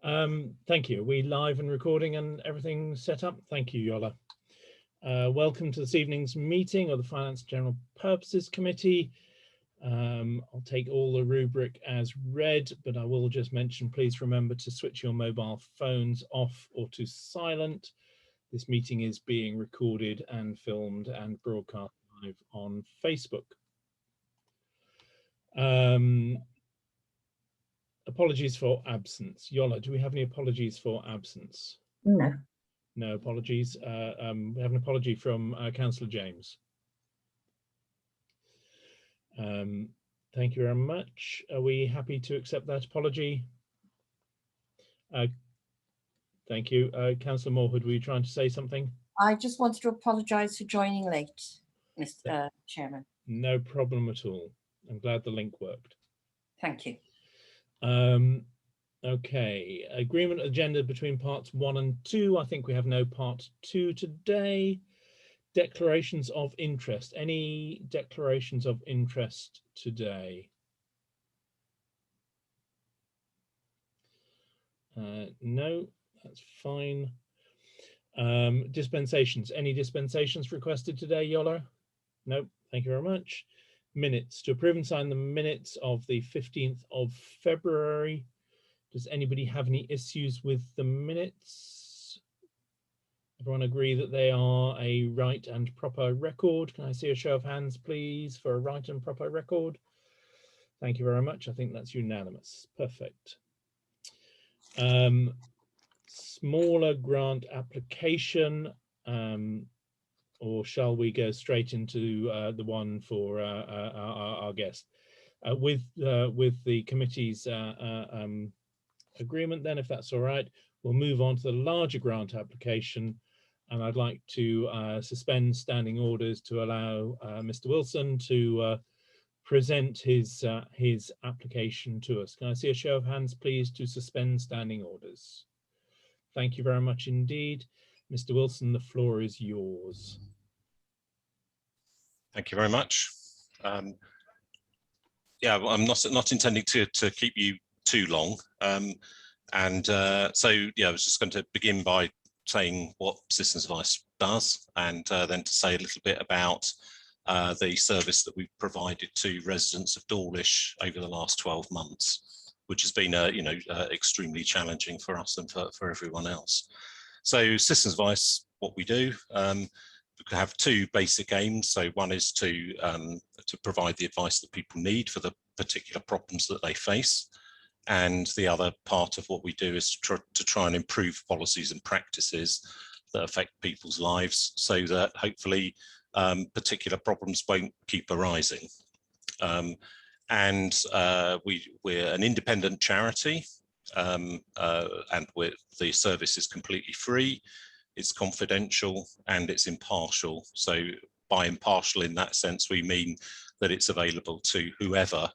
Thank you. Are we live and recording and everything set up? Thank you, Yola. Welcome to this evening's meeting of the Finance General Purposes Committee. I'll take all the rubric as read, but I will just mention, please remember to switch your mobile phones off or to silent. This meeting is being recorded and filmed and broadcast live on Facebook. Apologies for absence. Yola, do we have any apologies for absence? No. No apologies. We have an apology from Councillor James. Thank you very much. Are we happy to accept that apology? Thank you. Councillor Moorhood, were you trying to say something? I just wanted to apologise for joining late, Mr. Chairman. No problem at all. I'm glad the link worked. Thank you. Okay, agreement agenda between parts 1 and 2. I think we have no part 2 today. Declarations of interest. Any declarations of interest today? No, that's fine. Dispensations. Any dispensations requested today, Yola? No, thank you very much. Minutes. To approve and sign the minutes of the 15th of February. Does anybody have any issues with the minutes? Everyone agree that they are a right and proper record? Can I see a show of hands, please, for a right and proper record? Thank you very much. I think that's unanimous. Perfect. Smaller grant application, or shall we go straight into the one for our guest? With the committee's agreement, then, if that's all right, we'll move on to the larger grant application, and I'd like to suspend standing orders to allow Mr. Wilson to present his application to us. Can I see a show of hands, please, to suspend standing orders? Thank you very much indeed. Mr. Wilson, the floor is yours. Thank you very much. Yeah, well, I'm not intending to keep you too long. So yeah, I was just going to begin by saying what Citizens Advice does, and then to say a little bit about the service that we've provided to residents of Dawlish over the last 12 months, which has been extremely challenging for us and for everyone else. So Citizens Advice, what we do, we have two basic aims. So one is to provide the advice that people need for the particular problems that they face. And the other part of what we do is to try and improve policies and practices that affect people's lives, so that hopefully particular problems won't keep arising. We're an independent charity, and the service is completely free, it's confidential, and it's impartial. So by impartial in that sense, we mean that it's available to whoever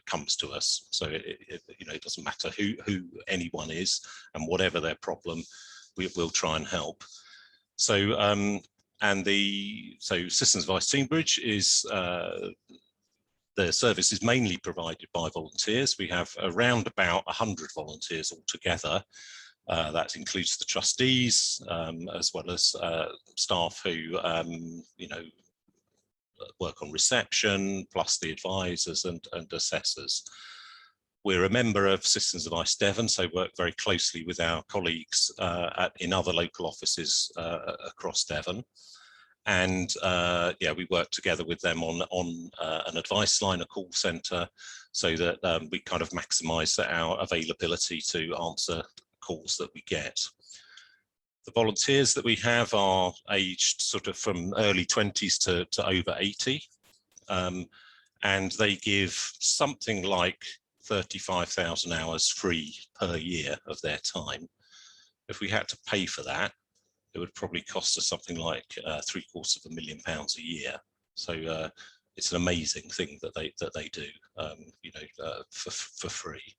comes to us. So it doesn't matter who anyone is, and whatever their problem, we'll try and help. So Citizens Advice Tunbridge is the service is mainly provided by volunteers. We have around about 100 volunteers altogether. That includes the trustees, as well as staff who work on reception, plus the advisors and assessors. We're a member of Citizens Advice Devon, so work very closely with our colleagues in other local offices across Devon. And yeah, we work together with them on an advice line, a call centre, so that we kind of maximise our availability to answer calls that we get. The volunteers that we have are aged sort of from early 20s to over 80, and they give something like 35,000 hours free per year of their time. If we had to pay for that, it would probably cost us something like £750,000 a year. So it's an amazing thing that they do, for free.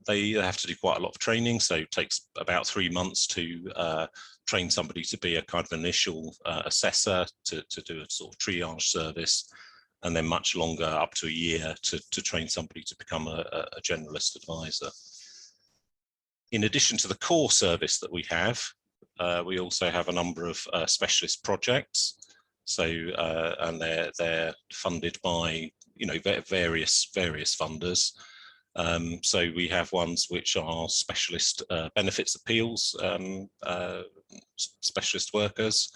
They have to do quite a lot of training, so it takes about 3 months to train somebody to be a kind of initial assessor, to do a sort of triage service, and then much longer, up to a year, to train somebody to become a generalist advisor. In addition to the core service that we also have a number of specialist projects. So and they're funded by various funders. So we have ones which are specialist benefits appeals, specialist workers.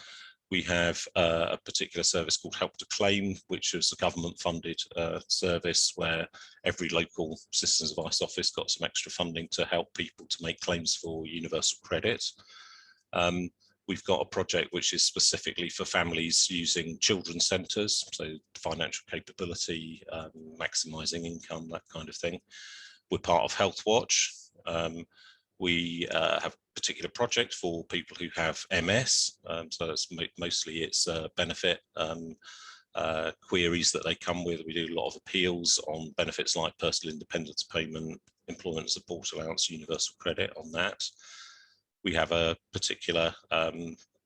We have a particular service called Help to Claim, which is a government-funded service where every local Citizens Advice office got some extra funding to help people to make claims for universal credit. We've got a project which is specifically for families using children's centres, so financial capability, maximising income, that kind of thing. We're part of Health Watch. We have a particular project for people who have MS, so it's mostly it's benefit queries that they come with. We do a lot of appeals on benefits like personal independence payment, employment support allowance, universal credit on that. We have a particular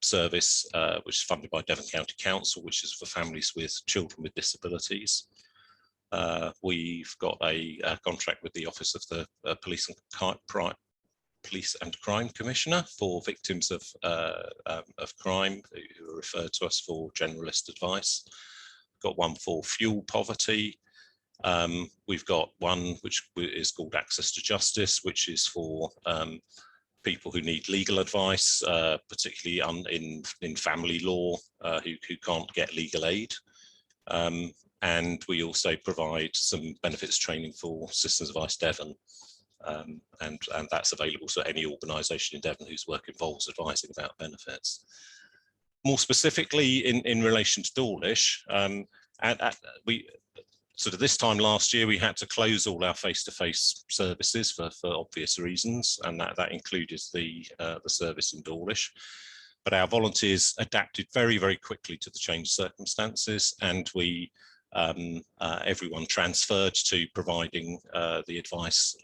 service which is funded by Devon County Council, which is for families with children with disabilities. We've got a contract with the Office of the Police and Crime Commissioner for victims of crime who are referred to us for generalist advice. We've got one for fuel poverty. We've got one which is called Access to Justice, which is for people who need legal advice, particularly in family law, who can't get legal aid. And we also provide some benefits training for Citizens Advice Devon. And that's available to any organisation in Devon whose work involves advising about benefits. More specifically, in relation to Dawlish, sort of this time last year, we had to close all our face-to-face services for obvious reasons, and that included the service in Dawlish. But our volunteers adapted very, very quickly to the changed circumstances, and we everyone transferred to providing the advice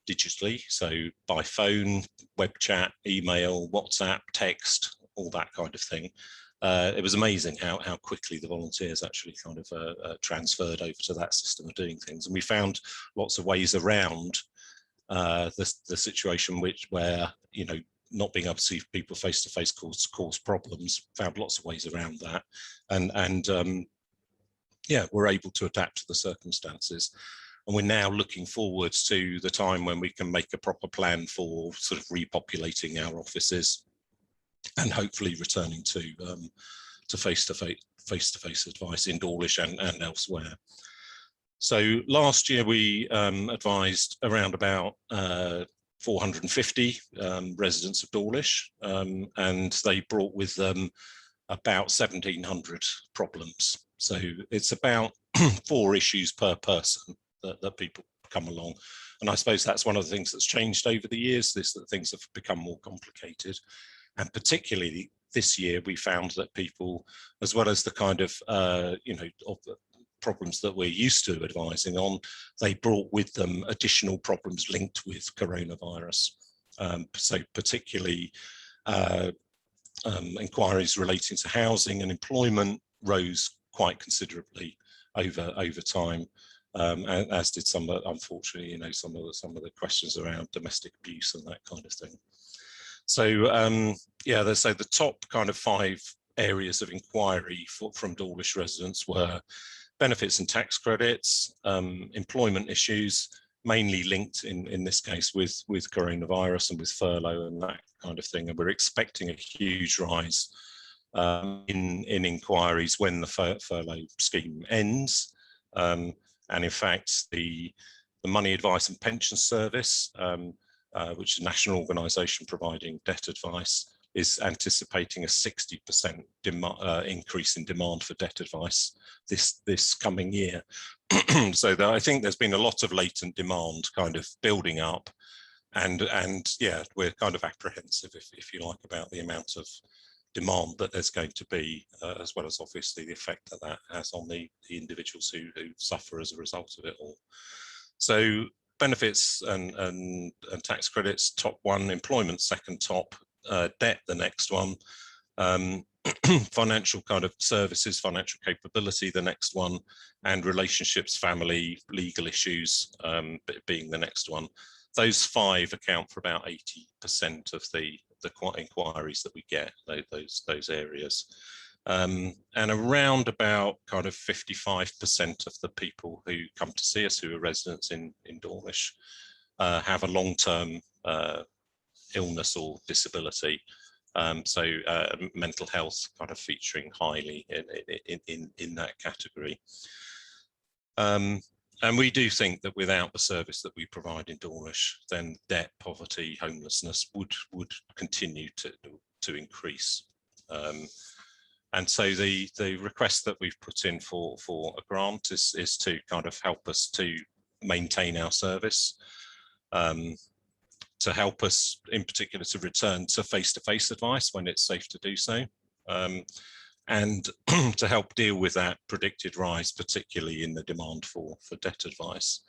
digitally, so by phone, web chat, email, WhatsApp, text, all that kind of thing. It was amazing how quickly the volunteers actually kind of transferred over to that system of doing things, and we found lots of ways around the situation where not being able to see people face to face cause problems. Found lots of ways around that, and yeah, we're able to adapt to the circumstances. And we're now looking forwards to the time when we can make a proper plan for sort of repopulating our offices and hopefully returning to face-to-face advice in Dawlish and elsewhere. So last year we advised around about 450 residents of Dawlish, and they brought with them about 1,700 problems. So it's about 4 issues per person that people come along. And I suppose that's one of the things that's changed over the years, that things have become more complicated. And particularly this year, we found that people, as well as the kind of, of the problems that we're used to advising on, they brought with them additional problems linked with coronavirus. So particularly inquiries relating to housing and employment rose quite considerably over time, as did some, unfortunately, some of the questions around domestic abuse and that kind of thing. So yeah, so the top kind of 5 areas of inquiry from Dawlish residents were benefits and tax credits, employment issues, mainly linked in this case with coronavirus and with furlough and that kind of thing. And we're expecting a huge rise in inquiries when the furlough scheme ends. And in fact, the Money Advice and Pension Service, which is a national organisation providing debt advice, is anticipating a 60% increase in demand for debt advice this coming year. So I think there's been a lot of latent demand kind of building up, and yeah, we're kind of apprehensive, if you like, about the amount of demand that there's going to be, as well as obviously the effect that has on the individuals who suffer as a result of it all. So benefits and tax credits, top 1, employment second top, debt the next one, financial kind of services, financial capability the next one, and relationships, family, legal issues being the next one. those 5 account for about 80% of the inquiries that we get, those areas. And around about kind of 55% of the people who come to see us who are residents in Dawlish have a long-term illness or disability. So mental health kind of featuring highly in that category. And we do think that without the service that we provide in Dawlish, then debt, poverty, homelessness would continue to increase. And so the request that we've put in for a grant is to kind of help us to maintain our service, to help us in particular to return to face-to-face advice when it's safe to do so, and to help deal with that predicted rise, particularly in the demand for debt advice.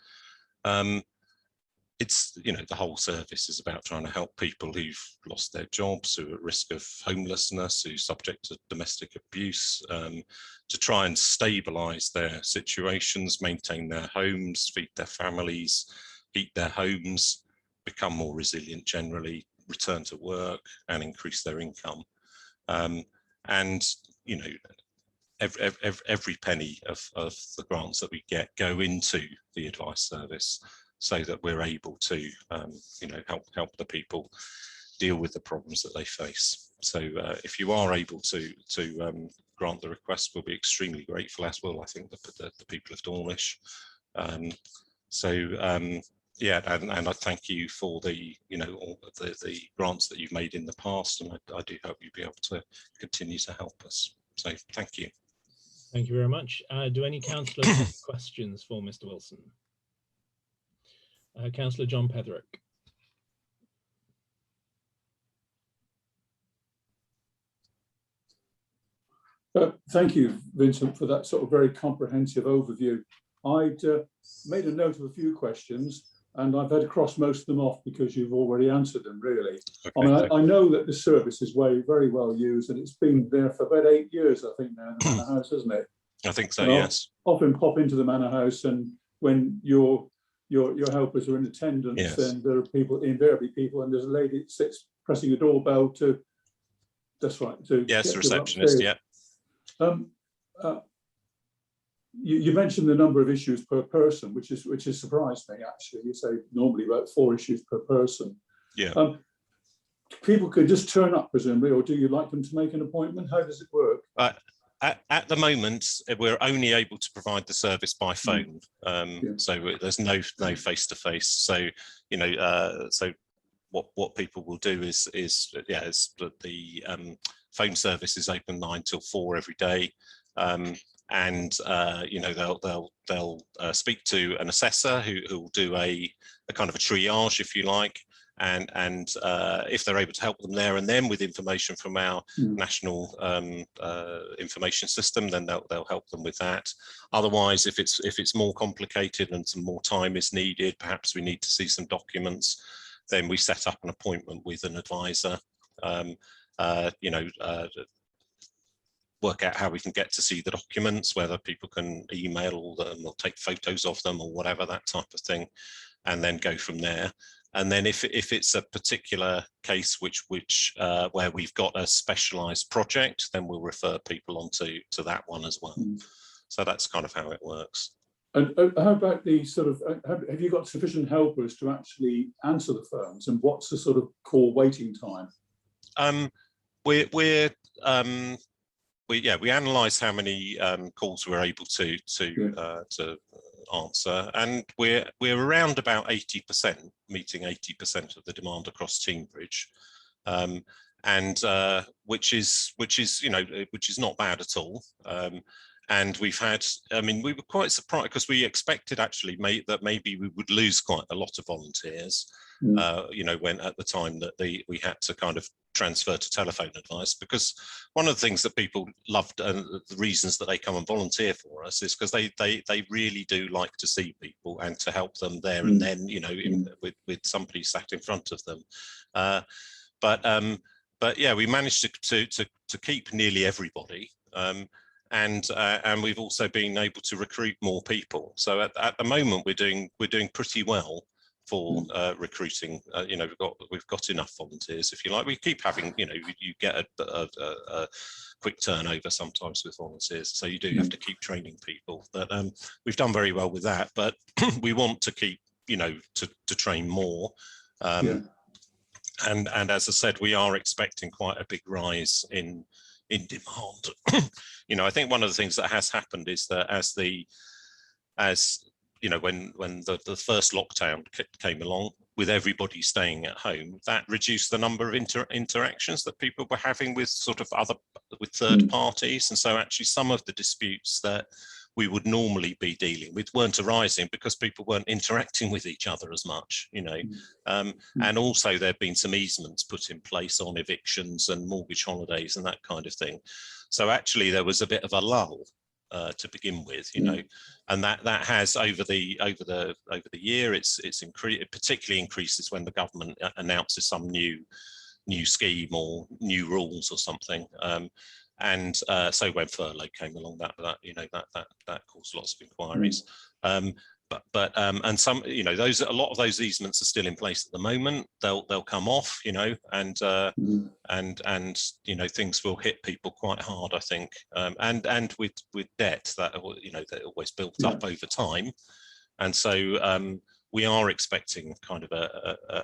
It's, you know, the whole service is about trying to help people who've lost their jobs, who are at risk of homelessness, who's subject to domestic abuse, to try and stabilise their situations, maintain their homes, feed their families, heat their homes, become more resilient generally, return to work and increase their income. And, you know, every penny of the grants that we get go into the advice service, so that we're able to, you know, help the people deal with the problems that they face. So if you are able to grant the request, we'll be extremely grateful, as will, I think, the people of Dawlish. Yeah, and I thank you for the, you know, all the grants that you've made in the past, and I do hope you'll be able to continue to help us. So thank you. Thank you very much. Do any councillors have questions for Mr. Wilson? Councillor John Petherick. Thank you, Vincent, for that sort of very comprehensive overview. I'd made a note of a few questions, and I've had to cross most of them off because you've already answered them, really. Okay, I mean, I know that the service is very well used, and it's been there for about 8 years, I think, now in the Manor House, hasn't it? I think so, and yes. I'll often pop into the Manor House, and when your helpers are in attendance, yes, and there are people, invariably people, and there's a lady that sits pressing a doorbell to, that's right, to, yes, the receptionist, yeah. You mentioned the number of issues per person, which has surprised me, actually. You say normally about 4 issues per person. Yeah. People could just turn up, presumably, or do you like them to make an appointment? How does it work? At the moment, we're only able to provide the service by phone, so there's no face-to-face. So, you know, so what people will do is the phone service is open 9 till 4 every day, and you know, they'll speak to an assessor who will do a kind of a triage, if you like. And if they're able to help them there and then with information from our national information system, then they'll help them with that. Otherwise, if it's more complicated and some more time is needed, perhaps we need to see some documents, then we set up an appointment with an advisor. You know, work out how we can get to see the documents, whether people can email them or take photos of them or whatever, that type of thing, and then go from there. And then if it's a particular case where we've got a specialised project, then we'll refer people onto that one as well. So that's kind of how it works. And how about the sort of, have you got sufficient helpers to actually answer the phones, and what's the sort of call waiting time? We analyse how many calls we're able to answer, and we're around about 80%, meeting 80% of the demand across Cambridge, and which is you know, which is not bad at all. And we've had, I mean, we were quite surprised because we expected actually that maybe we would lose quite a lot of volunteers, you know, when at the time that we had to kind of transfer to telephone advice, because one of the things that people loved and the reasons that they come and volunteer for us is because they really do like to see people and to help them there and then, you know, with somebody sat in front of them. But yeah, we managed to keep nearly everybody. And we've also been able to recruit more people. So at the moment we're doing pretty well for recruiting. We've got enough volunteers, if you like. We keep having, you get a quick turnover sometimes with volunteers, so you do have to keep training people. But we've done very well with that, but we want to keep, to train more. And as I said, we are expecting quite a big rise in demand. I think one of the things that has happened is that when the first lockdown came along, with everybody staying at home, that reduced the number of interactions that people were having with third parties. And so actually some of the disputes that we would normally be dealing with weren't arising because people weren't interacting with each other as much, and also there've been some easements put in place on evictions and mortgage holidays and that kind of thing. So actually there was a bit of a lull to begin with, and that has over the year, it's increased. It particularly increases when the government announces some new scheme or new rules or something. And so when furlough came along, that caused lots of inquiries. And some, a lot of those easements are still in place at the moment. They'll come off, and things will hit people quite hard, I think. And with debt that that always built up over time, and so we are expecting kind of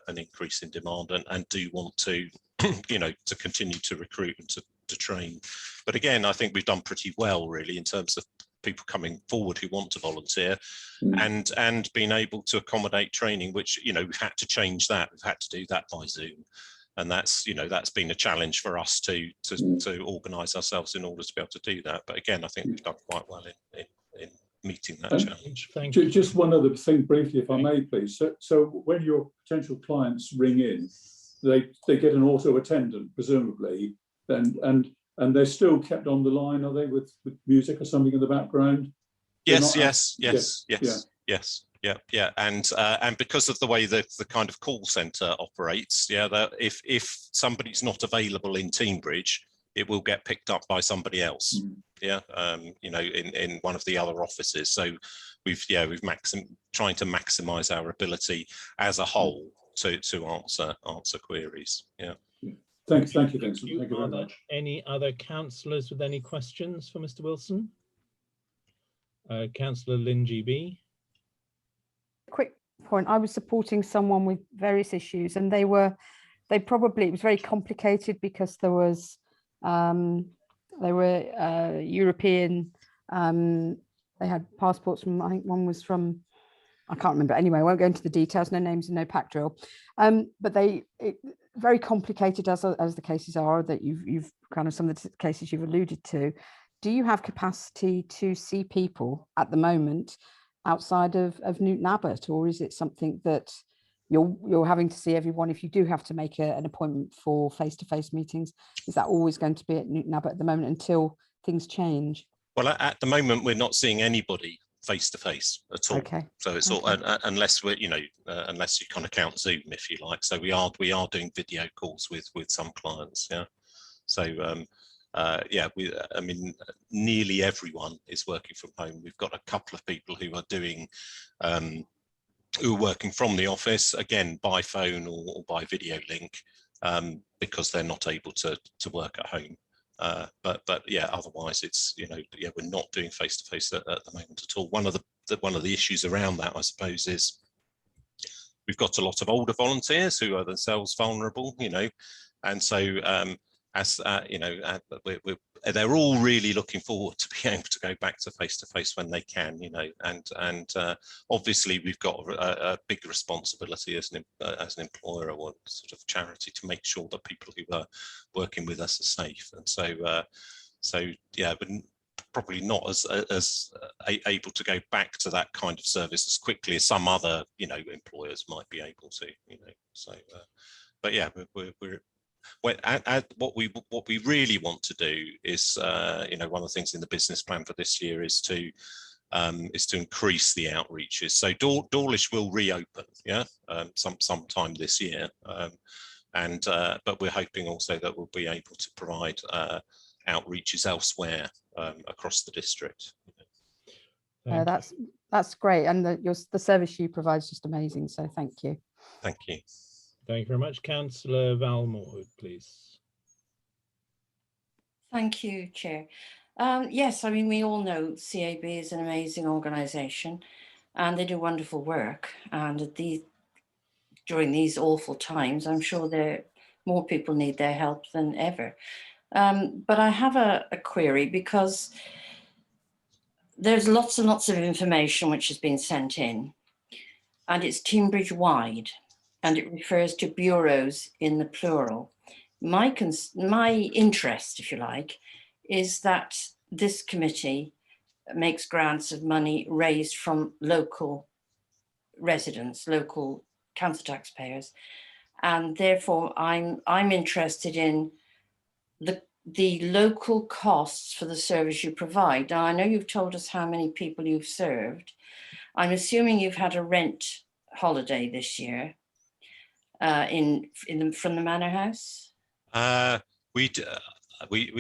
an increase in demand, and do want to to continue to recruit and to train. But again, I think we've done pretty well really in terms of people coming forward who want to volunteer, and being able to accommodate training, which we've had to change that. We've had to do that by Zoom, and that's that's been a challenge for us to organise ourselves in order to be able to do that. But again, I think we've done quite well in meeting that challenge. Thank you. Just one other thing briefly, if I may, please. So when your potential clients ring in, they get an auto attendant, presumably, and they're still kept on the line, are they, with music or something in the background? Yes. And because of the way the kind of call centre operates, if somebody's not available in Teambridge, it will get picked up by somebody else. In one of the other offices. So we've trying to maximise our ability as a whole to answer queries. Thank you, Vincent. Thank you very much. Any other councillors with any questions for Mr. Wilson? Councillor Lynn GB. Quick point. I was supporting someone with various issues, and it was very complicated because they were European. They had passports from, I think one was from, I can't remember. Anyway, I won't go into the details. No names and no pack drill. But very complicated as the cases are that you've kind of some of the cases you've alluded to. Do you have capacity to see people at the moment outside of Newton Abbot, or is it something that you're having to see everyone if you do have to make an appointment for face-to-face meetings? Is that always going to be at Newton Abbot at the moment until things change? Well, at the moment, we're not seeing anybody face-to-face at all. Okay. So it's all, unless we're, unless you kind of count Zoom, if you like. So we are doing video calls with some clients. Yeah. So nearly everyone is working from home. We've got a couple of people who are doing, who are working from the office, again, by phone or by video link, because they're not able to work at home. But otherwise it's, we're not doing face-to-face at the moment at all. One of the issues around that, I suppose, is we've got a lot of older volunteers who are themselves vulnerable, and so they're all really looking forward to being able to go back to face-to-face when they can, and obviously we've got a big responsibility as an employer or sort of charity to make sure that people who are working with us are safe. And so but probably not as able to go back to that kind of service as quickly as some other employers might be able to, but yeah, what we really want to do is, one of the things in the business plan for this year is to increase the outreaches. So Dawlish will reopen, sometime this year, but we're hoping also that we'll be able to provide outreaches elsewhere across the district. That's that's great. And the service you provide is just amazing. So thank you. Thank you. Thank you very much. Councillor Val Moorhood, please. Thank you, Chair. Yes, I mean, we all know CAB is an amazing organisation and they do wonderful work. And during these awful times, I'm sure more people need their help than ever. But I have a query because there's lots and lots of information which has been sent in, and it's Teambridge wide, and it refers to bureaus in the plural. My interest, if you like, is that this committee makes grants of money raised from local residents, local council taxpayers, and therefore I'm interested in the local costs for the service you provide. Now, I know you've told us how many people you've served. I'm assuming you've had a rent holiday this year from the Manor House. We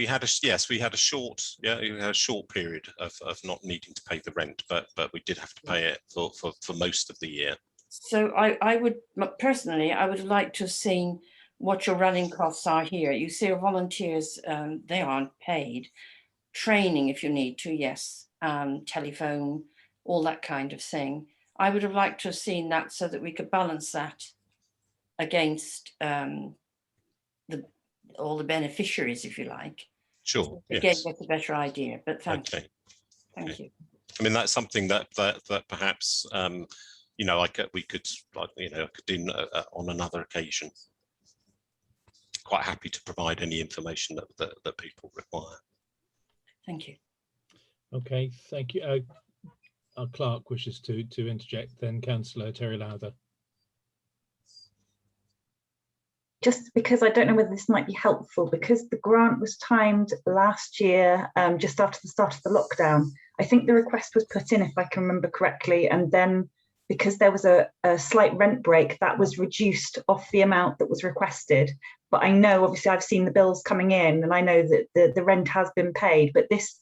had a short period of not needing to pay the rent, but we did have to pay it for most of the year. So I would personally, I would like to have seen what your running costs are here. You say your volunteers, they aren't paid. Training if you need to, yes. Telephone, all that kind of thing. I would have liked to have seen that so that we could balance that against all the beneficiaries, if you like. Sure. Again, Yes. get a better idea. But thank you. Thank you. I mean, that's something that perhaps we could do on another occasion. Quite happy to provide any information that people require. Thank you. Okay, thank you. Our clerk wishes to interject, then Councillor Terry Lowther. Just because I don't know whether this might be helpful, because the grant was timed last year, just after the start of the lockdown. I think the request was put in, if I can remember correctly, and then because there was a slight rent break, that was reduced off the amount that was requested. But I know, obviously, I've seen the bills coming in, and I know that the rent has been paid. But this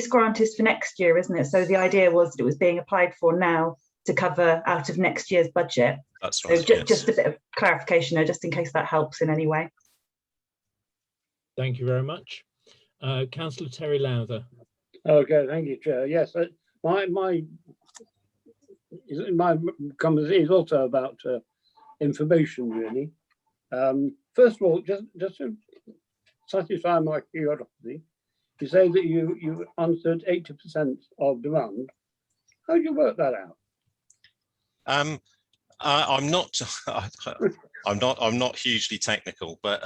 grant is for next year, isn't it? So the idea was that it was being applied for now to cover out of next year's budget. That's right. So just a bit of clarification there, just in case that helps in any way. Thank you very much. Councillor Terry Lowther. Okay, thank you, Chair. Yes, my conversation is also about information, really. First of all, just to satisfy my curiosity, you say that you answered 80% of demand. How do you work that out? I'm not hugely technical, but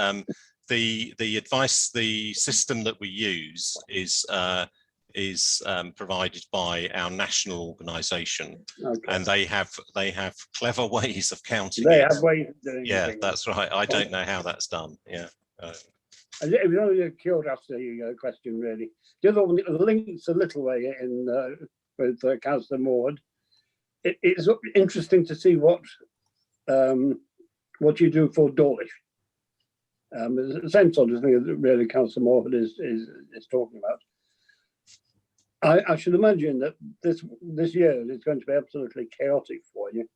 the advice, the system that we use is provided by our national organisation, okay. And they have clever ways of counting. They have ways of doing. Yeah, things. That's right. I don't know how that's done. Yeah. It was only a curiosity question, really. The other one links a little way in with Councillor Maud. It's interesting to see what you do for Dawlish. The same sort of thing that really Councillor Maud is talking about. I should imagine that this year is going to be absolutely chaotic for you,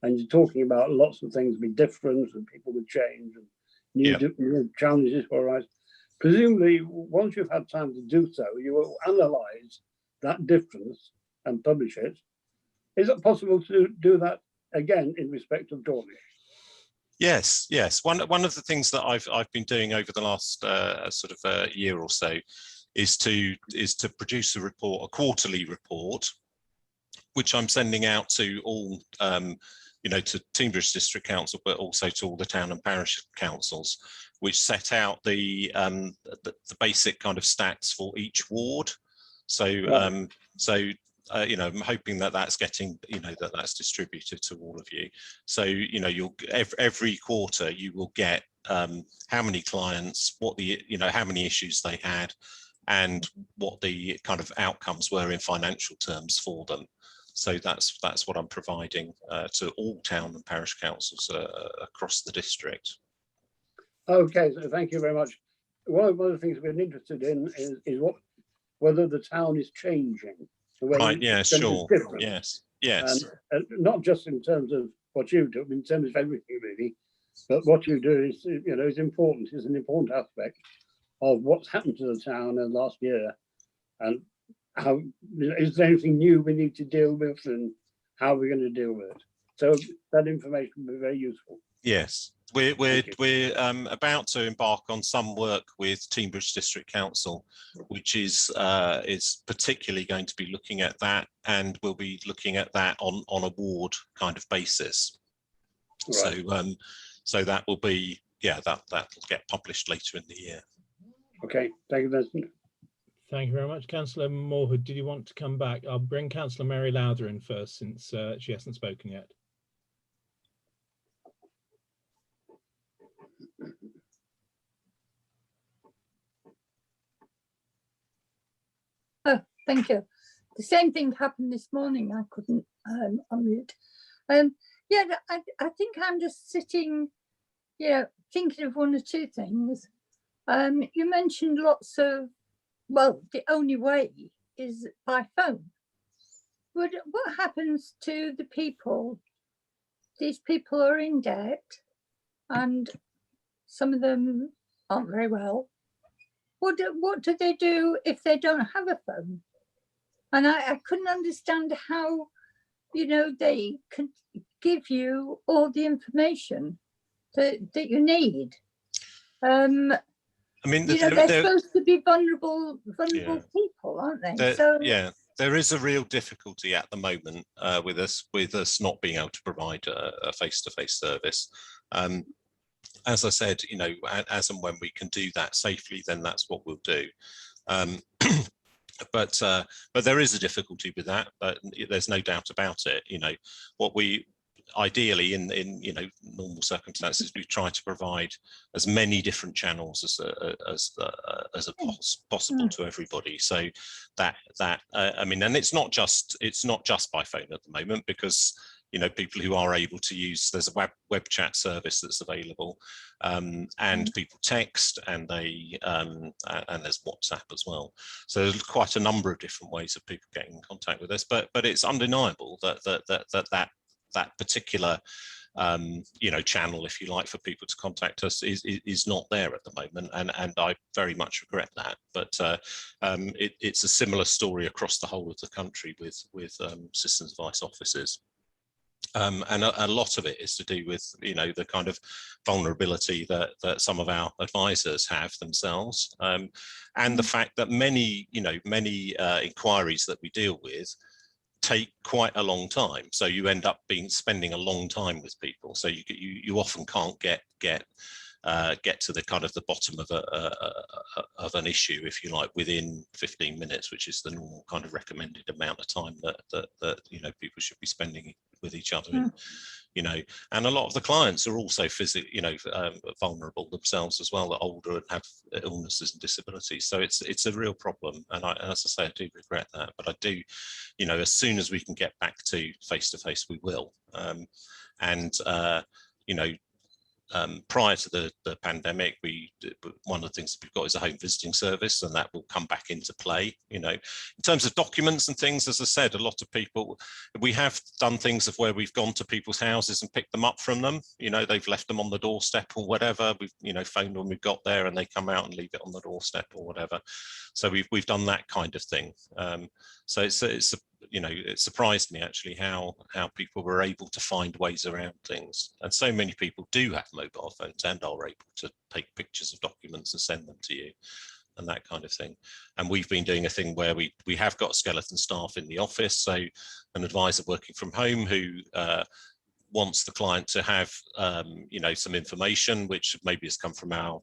and you're talking about lots of things be different and people will change and new challenges will arise. Presumably, once you've had time to do so, you will analyse that difference and publish it. Is it possible to do that again in respect of Dawlish? Yes. One of the things that I've been doing over the last year or so is to produce a report, a quarterly report, which I'm sending out to all, to Teambridge District Council, but also to all the town and parish councils, which set out the basic kind of stats for each ward. So, right. I'm hoping that that's getting, that's distributed to all of you. So, you'll every quarter you will get how many clients, what how many issues they had, and what the kind of outcomes were in financial terms for them. So that's what I'm providing to all town and parish councils across the district. Okay, so thank you very much. One of the things we're interested in is whether the town is changing. Right, yeah, sure, yes. Yes. And not just in terms of what you do, in terms of everything really, but what you do is, you know, is important, is an important aspect of what's happened to the town in the last year, and how, is there anything new we need to deal with, and how we're going to deal with it. So that information will be very useful. Yes, we're about to embark on some work with Teignbridge District Council, which is particularly going to be looking at that, and we'll be looking at that on a ward kind of basis. Right. So that will be, yeah, that will get published later in the year. Okay, thank you, Vincent. Thank you very much. Councillor Moorhood, did you want to come back? I'll bring Councillor Mary Lowther in first, since she hasn't spoken yet. Oh, thank you. The same thing happened this morning. I couldn't unmute. Yeah, I think I'm just sitting, thinking of one or two things. You mentioned lots of, well, the only way is by phone. What happens to the people? These people are in debt, and some of them aren't very well. What do they do if they don't have a phone? And I couldn't understand how, they could give you all the information that you need. I mean, they're supposed to be vulnerable people, aren't they? Yeah, there is a real difficulty at the moment with us not being able to provide a face-to-face service. As I said, as and when we can do that safely, then that's what we'll do. But there is a difficulty with that. But there's no doubt about it. What we ideally in normal circumstances, we try to provide as many different channels as possible to everybody. So that I mean, and it's not just by phone at the moment, because people who are able to use, there's a web chat service that's available, and people text, and and there's WhatsApp as well. So there's quite a number of different ways of people getting in contact with us. But it's undeniable that particular channel, if you like, for people to contact us is not there at the moment, and I very much regret that. But it's a similar story across the whole of the country with citizens advice offices. And a lot of it is to do with the kind of vulnerability that some of our advisors have themselves, and the fact that many inquiries that we deal with take quite a long time. So you end up spending a long time with people. So you often can't get to the kind of the bottom of an issue, if you like, within 15 minutes, which is the normal kind of recommended amount of time that people should be spending with each other. And a lot of the clients are also physically vulnerable themselves as well, that are older and have illnesses and disabilities. So it's a real problem, and as I say, I do regret that, but I do, as soon as we can get back to face-to-face, we will. Prior to the pandemic, one of the things that we've got is a home visiting service, and that will come back into play. In terms of documents and things, as I said, a lot of people, we have done things of where we've gone to people's houses and picked them up from them. They've left them on the doorstep or whatever. We've phoned when we've got there, and they come out and leave it on the doorstep or whatever. So we've done that kind of thing. So it surprised me actually how people were able to find ways around things, and so many people do have mobile phones and are able to take pictures of documents and send them to you, and that kind of thing. And we've been doing a thing where we have got skeleton staff in the office, so an advisor working from home who wants the client to have some information which maybe has come from our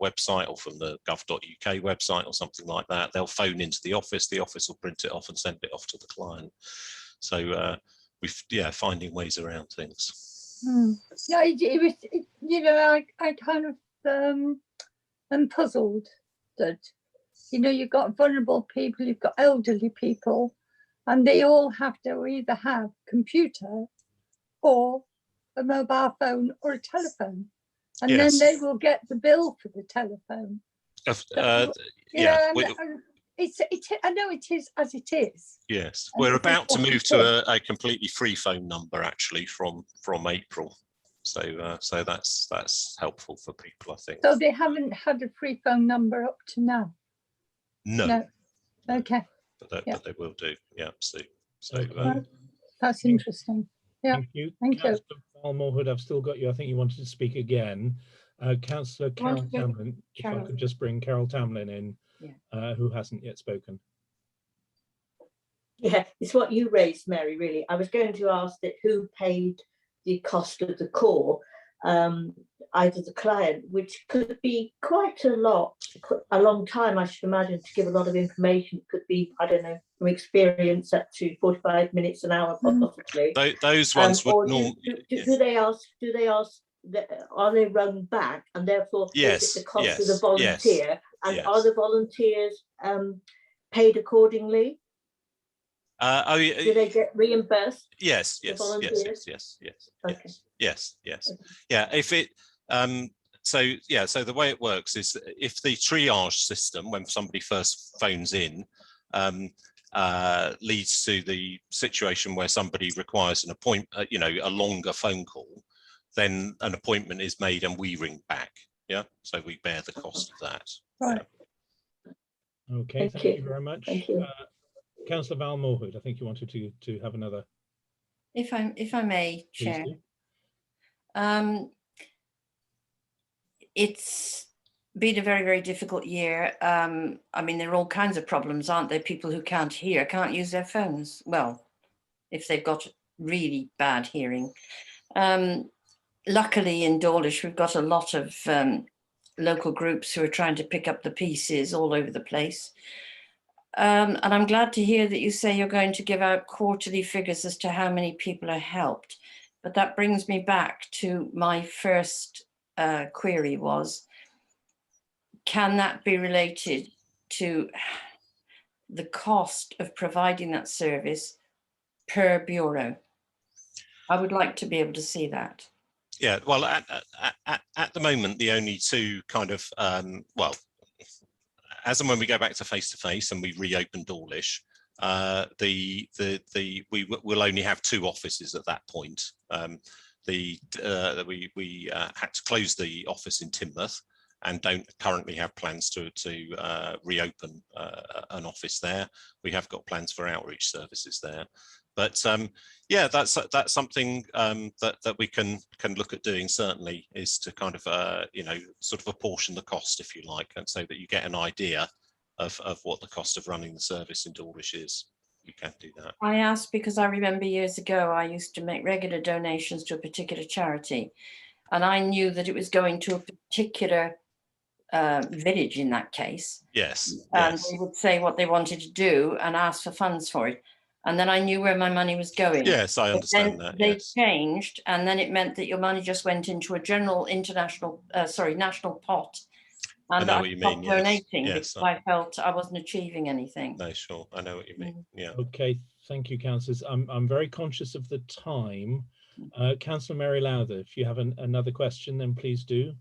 website or from the gov.uk website or something like that. They'll phone into the office will print it off and send it off to the client. So finding ways around things. Yeah, it was, I kind of am puzzled that you've got vulnerable people, you've got elderly people, and they all have to either have computer or a mobile phone or a telephone, and then they will get the bill for the telephone. I know it is as it is. Yes, And we're it is about to what move it to a completely free phone number actually from April. So so that's helpful for people, I think. So they haven't had a free phone number up to now. No, No. Okay, but they will do. Yeah, so Okay. that's interesting. Yeah, Thank you. thank you. Councillor Balmore-Hood, I've still got you. I think you wanted to speak again. Councillor Carol Tamlin, if I could just bring Carol Tamlin in, who hasn't yet spoken. Yeah, it's what you raised, Mary, really. I was going to ask that who paid the cost of the core, either the client, which could be quite a long time, I should imagine, to give a lot of information. It could be, I don't know, from experience up to 45 minutes, an hour, possibly. those ones would normally. Do they ask, are they run back, and therefore is it the cost of the volunteer? And are the volunteers paid accordingly? Do they get reimbursed? Yes. Okay. Yeah, if it so the way it works is if the triage system, when somebody first phones in, leads to the situation where somebody requires an appointment, a longer phone call, then an appointment is made and we ring back. Yeah, so we bear the cost of that. Right. Yeah. Okay, thank you very much. Thank you. Councillor Balmore-Hood, I think you wanted to have another. If I may, Chair. It's been a very, very difficult year. I mean, there are all kinds of problems, aren't there? People who can't hear, can't use their phones. Well, if they've got really bad hearing. Luckily in Dawlish, we've got a lot of local groups who are trying to pick up the pieces all over the place. And I'm glad to hear that you say you're going to give out quarterly figures as to how many people are helped. But that brings me back to my first query was, can that be related to the cost of providing that service per bureau? I would like to be able to see that. Yeah, well, at the moment, the only two kind of, well, as and when we go back to face and we reopen Dawlish, we will only have two offices at that point. We had to close the office in Teignmouth and don't currently have plans to reopen an office there. We have got plans for outreach services there. But yeah, that's something that we can look at doing, certainly, is to kind of sort of apportion the cost, if you like, and so that you get an idea of what the cost of running the service in Dawlish is. You can do that. I asked because I remember years ago I used to make regular donations to a particular charity, and I knew that it was going to a particular village in that case. Yes. And they would say what they wanted to do and ask for funds for it. And then I knew where my money was going. Yes, I understand that. They changed, and then it meant that your money just went into a general national pot. And I know what you mean. Donating because I felt I wasn't achieving anything. No, sure, I know what you mean. Yeah. Okay, thank you, councillors. I'm very conscious of the time. Councillor Mary Lowther, if you have another question, then please do.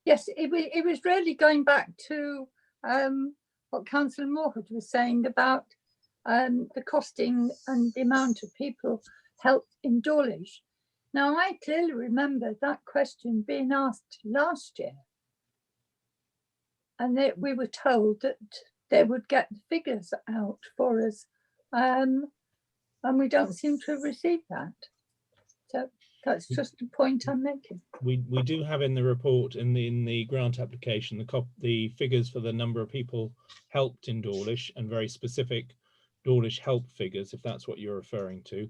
Yes, it was really going back to what Councillor Moorhood was saying about the costing and the amount of people helped in Dawlish. Now, I clearly remember that question being asked last year, and that we were told that they would get the figures out for us, and we don't seem to have received that. So that's just a point I'm making. We do have in the report, in the grant application, the figures for the number of people helped in Dawlish, and very specific Dawlish help figures, if that's what you're referring to.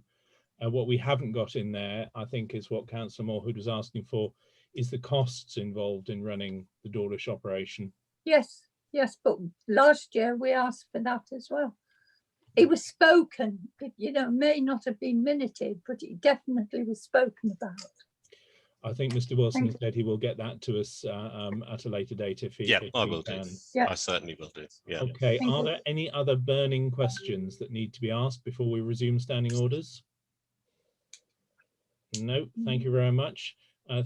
What we haven't got in there, I think, is what Councillor Moorhood was asking for, is the costs involved in running the Dawlish operation. Yes, but last year we asked for that as well. It was spoken, it, may not have been minuted, but it definitely was spoken about. I think Mr. Wilson has said he will get that to us at a later date if he can. I will do. Yeah. I certainly will do. Yeah. Okay. Are there any other burning questions that need to be asked before we resume standing orders? No, thank you very much.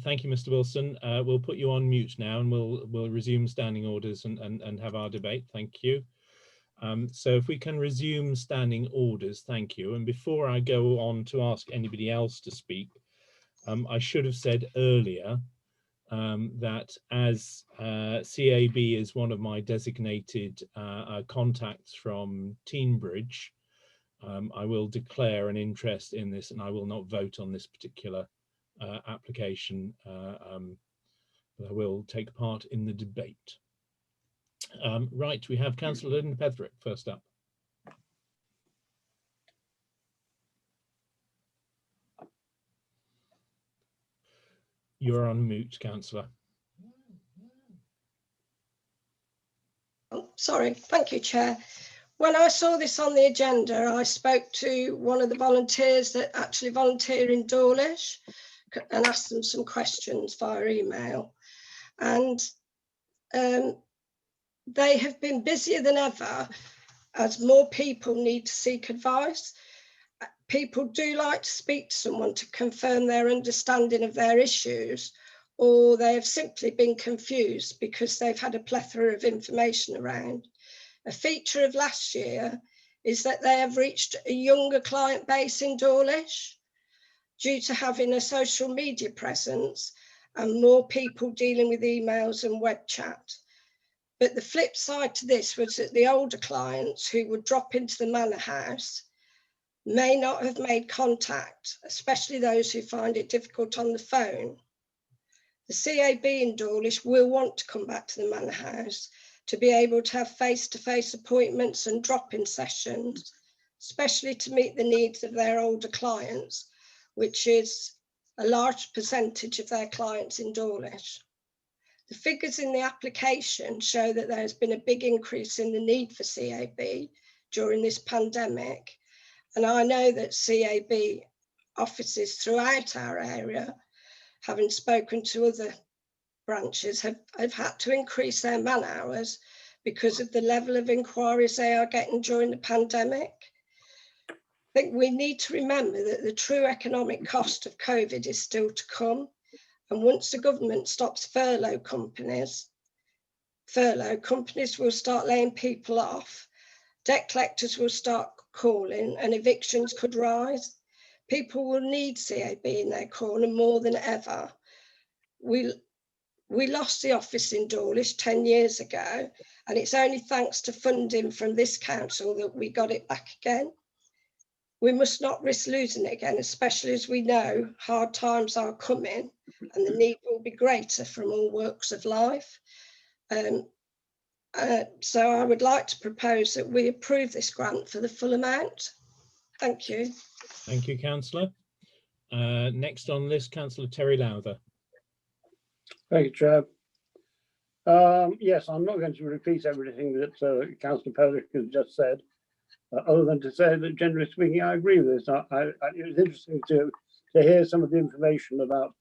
Thank you, Mr. Wilson. We'll put you on mute now, and we'll resume standing orders and have our debate. Thank you. So if we can resume standing orders, thank you. And before I go on to ask anybody else to speak, I should have said earlier that as CAB is one of my designated contacts from Teenbridge, I will declare an interest in this, and I will not vote on this particular application, but I will take part in the debate. Right, we have Councillor Lynn Petherick first up. You're on mute, Councillor. Oh, sorry, thank you, Chair. When I saw this on the agenda, I spoke to one of the volunteers that actually volunteer in Dawlish and asked them some questions via email. And they have been busier than ever as more people need to seek advice. People do like to speak to someone to confirm their understanding of their issues, or they have simply been confused because they've had a plethora of information around. A feature of last year is that they have reached a younger client base in Dawlish due to having a social media presence and more people dealing with emails and web chat. But the flip side to this was that the older clients who would drop into the manor house may not have made contact, especially those who find it difficult on the phone. The CAB in Dawlish will want to come back to the manor house to be able to have face-to-face appointments and drop-in sessions, especially to meet the needs of their older clients, which is a large percentage of their clients in Dawlish. The figures in the application show that there has been a big increase in the need for CAB during this pandemic. And I know that CAB offices throughout our area, having spoken to other branches, have had to increase their man hours because of the level of inquiries they are getting during the pandemic. I think we need to remember that the true economic cost of COVID is still to come. And once the government stops furlough, companies will start laying people off. Debt collectors will start calling and evictions could rise. People will need CAB in their corner more than ever. We lost the office in Dawlish 10 years ago, and it's only thanks to funding from this council that we got it back again. We must not risk losing it again, especially as we know hard times are coming and the need will be greater from all walks of life. So I would like to propose that we approve this grant for the full amount. Thank you. Thank you, Councillor. Next on list, Councillor Terry Lowther. Thank you, Chair. Yes, I'm not going to repeat everything that Councillor Petherick has just said, other than to say that, generally speaking, I agree with this. It was interesting to hear some of the information about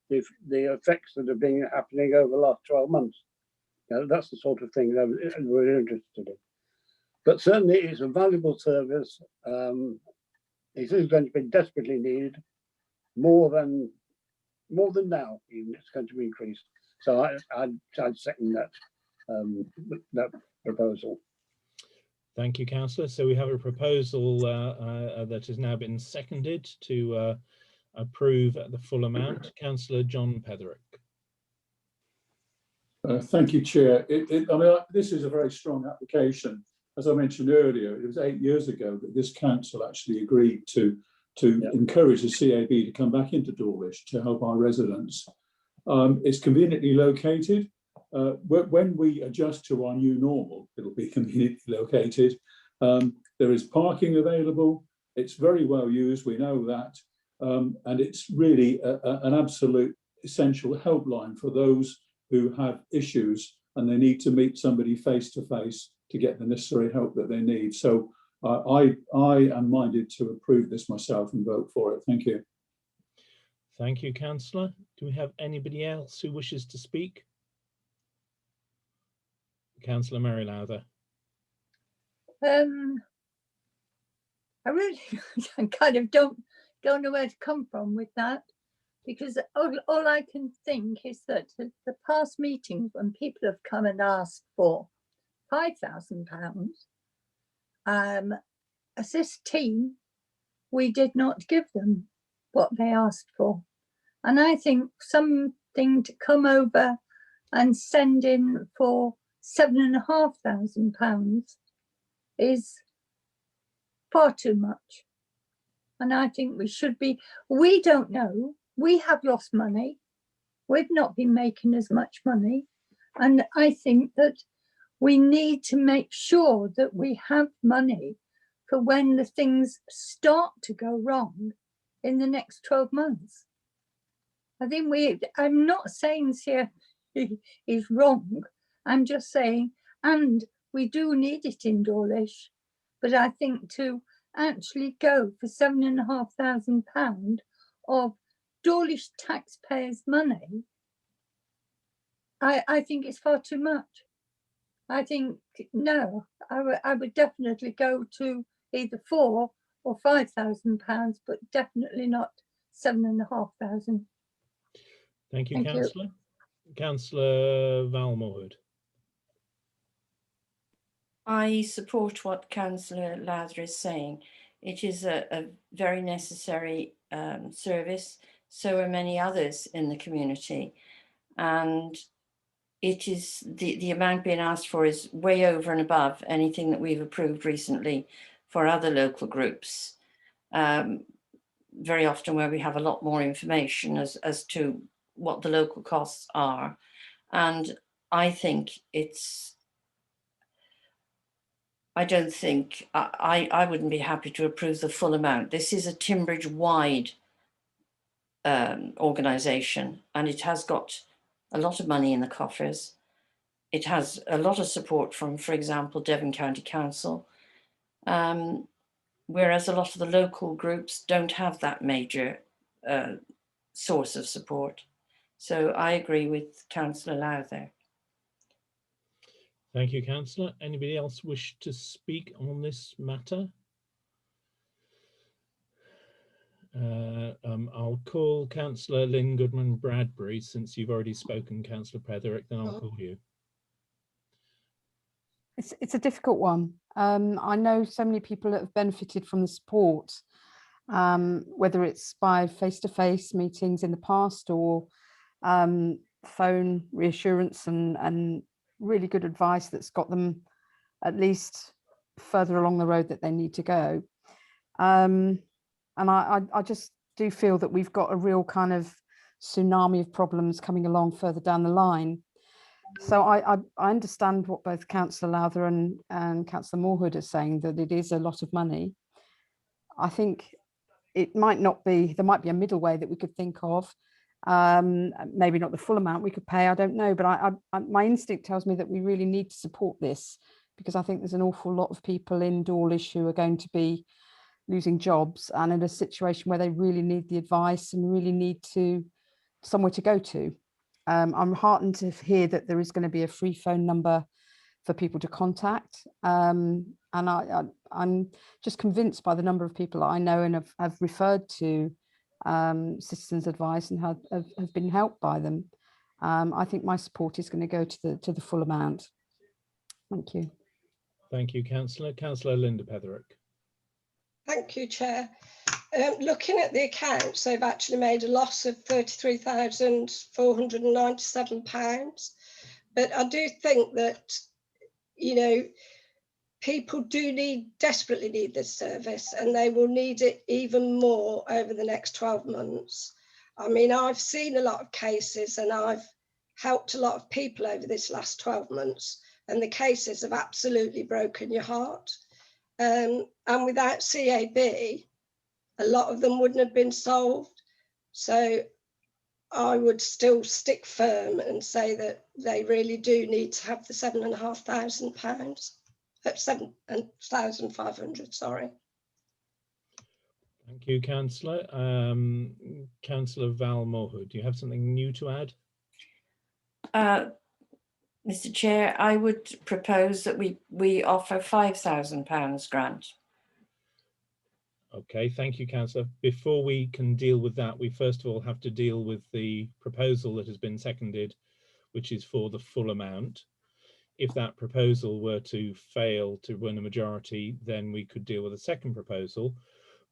the effects that have been happening over the last 12 months. That's the sort of thing that I'm really interested in. But certainly it's a valuable service. It is going to be desperately needed, more than now, even it's going to be increased. So I'd second that proposal. Thank you, Councillor. So we have a proposal that has now been seconded to approve at the full amount. Councillor John Petherick. Thank you, Chair. I mean, this is a very strong application. As I mentioned earlier, it was 8 years ago that this council actually agreed to encourage the CAB to come back into Dawlish to help our residents. It's conveniently located. When we adjust to our new normal, it'll be conveniently located. There is parking available. It's very well used, we know that. And it's really an absolute essential helpline for those who have issues and they need to meet somebody face to face to get the necessary help that they need. So I am minded to approve this myself and vote for it. Thank you. Thank you, Councillor. Do we have anybody else who wishes to speak? Councillor Mary Lowther. I really I kind of don't know where to come from with that. because all I can think is that at the past meetings when people have come and asked for £5,000, as this team, we did not give them what they asked for. And I think something to come over and send in for £7,500 is far too much. And I think we don't know, we have lost money. We've not been making as much money. And I think that we need to make sure that we have money for when the things start to go wrong in the next 12 months. I think I'm not saying CFP is wrong. I'm just saying, and we do need it in Dawlish, but I think to actually go for £7,500 of Dawlish taxpayers' money, I think it's far too much. I think, no, I would definitely go to either £4,000 or £5,000, but definitely not £7,500. Thank you, Thank you. Councillor. Councillor Valmore. I support what Councillor Lowther is saying. It is a very necessary service. So are many others in the community. And it is the amount being asked for is way over and above anything that we've approved recently for other local groups. Very often where we have a lot more information as to what the local costs are. And I think I don't think, I wouldn't be happy to approve the full amount. This is a Timbridge-wide organisation, and it has got a lot of money in the coffers. It has a lot of support from, for example, Devon County Council, whereas a lot of the local groups don't have that major source of support. So I agree with Councillor Lowther. Thank you, Councillor. Anybody else wish to speak on this matter? I'll call Councillor Lynn Goodman Bradbury, since you've already spoken, Councillor Petherick, then I'll call you. It's a difficult one. I know so many people that have benefited from the support, whether it's by face-to-face meetings in the past or phone reassurance and really good advice that's got them at least further along the road that they need to go. And I just do feel that we've got a real kind of tsunami of problems coming along further down the line. So I understand what both Councillor Lowther and Councillor Moorhood are saying, that it is a lot of money. I think it might not be, there might be a middle way that we could think of. Maybe not the full amount we could pay, I don't know, but my instinct tells me that we really need to support this, because I think there's an awful lot of people in Dawlish who are going to be losing jobs and in a situation where they really need the advice and really need somewhere to go to. I'm heartened to hear that there is going to be a free phone number for people to contact. And I'm just convinced by the number of people that I know and have referred to citizens' advice and have been helped by them. I think my support is going to go to the full amount. Thank you. Thank you, Councillor. Councillor Linda Petherick. Thank you, Chair. Looking at the accounts, they've actually made a loss of £33,497. But I do think that, you know, people do desperately need this service, and they will need it even more over the next 12 months. I mean, I've seen a lot of cases and I've helped a lot of people over this last 12 months, and the cases have absolutely broken your heart. And without CAB, a lot of them wouldn't have been solved. So I would still stick firm and say that they really do need to have the £7,500, 7,500, sorry. Thank you, Councillor. Councillor Val Moorhood, do you have something new to add? Mr. Chair, I would propose that we offer £5,000 grant. Okay, thank you, Councillor. Before we can deal with that, we first of all have to deal with the proposal that has been seconded, which is for the full amount. If that proposal were to fail to win a majority, then we could deal with a second proposal.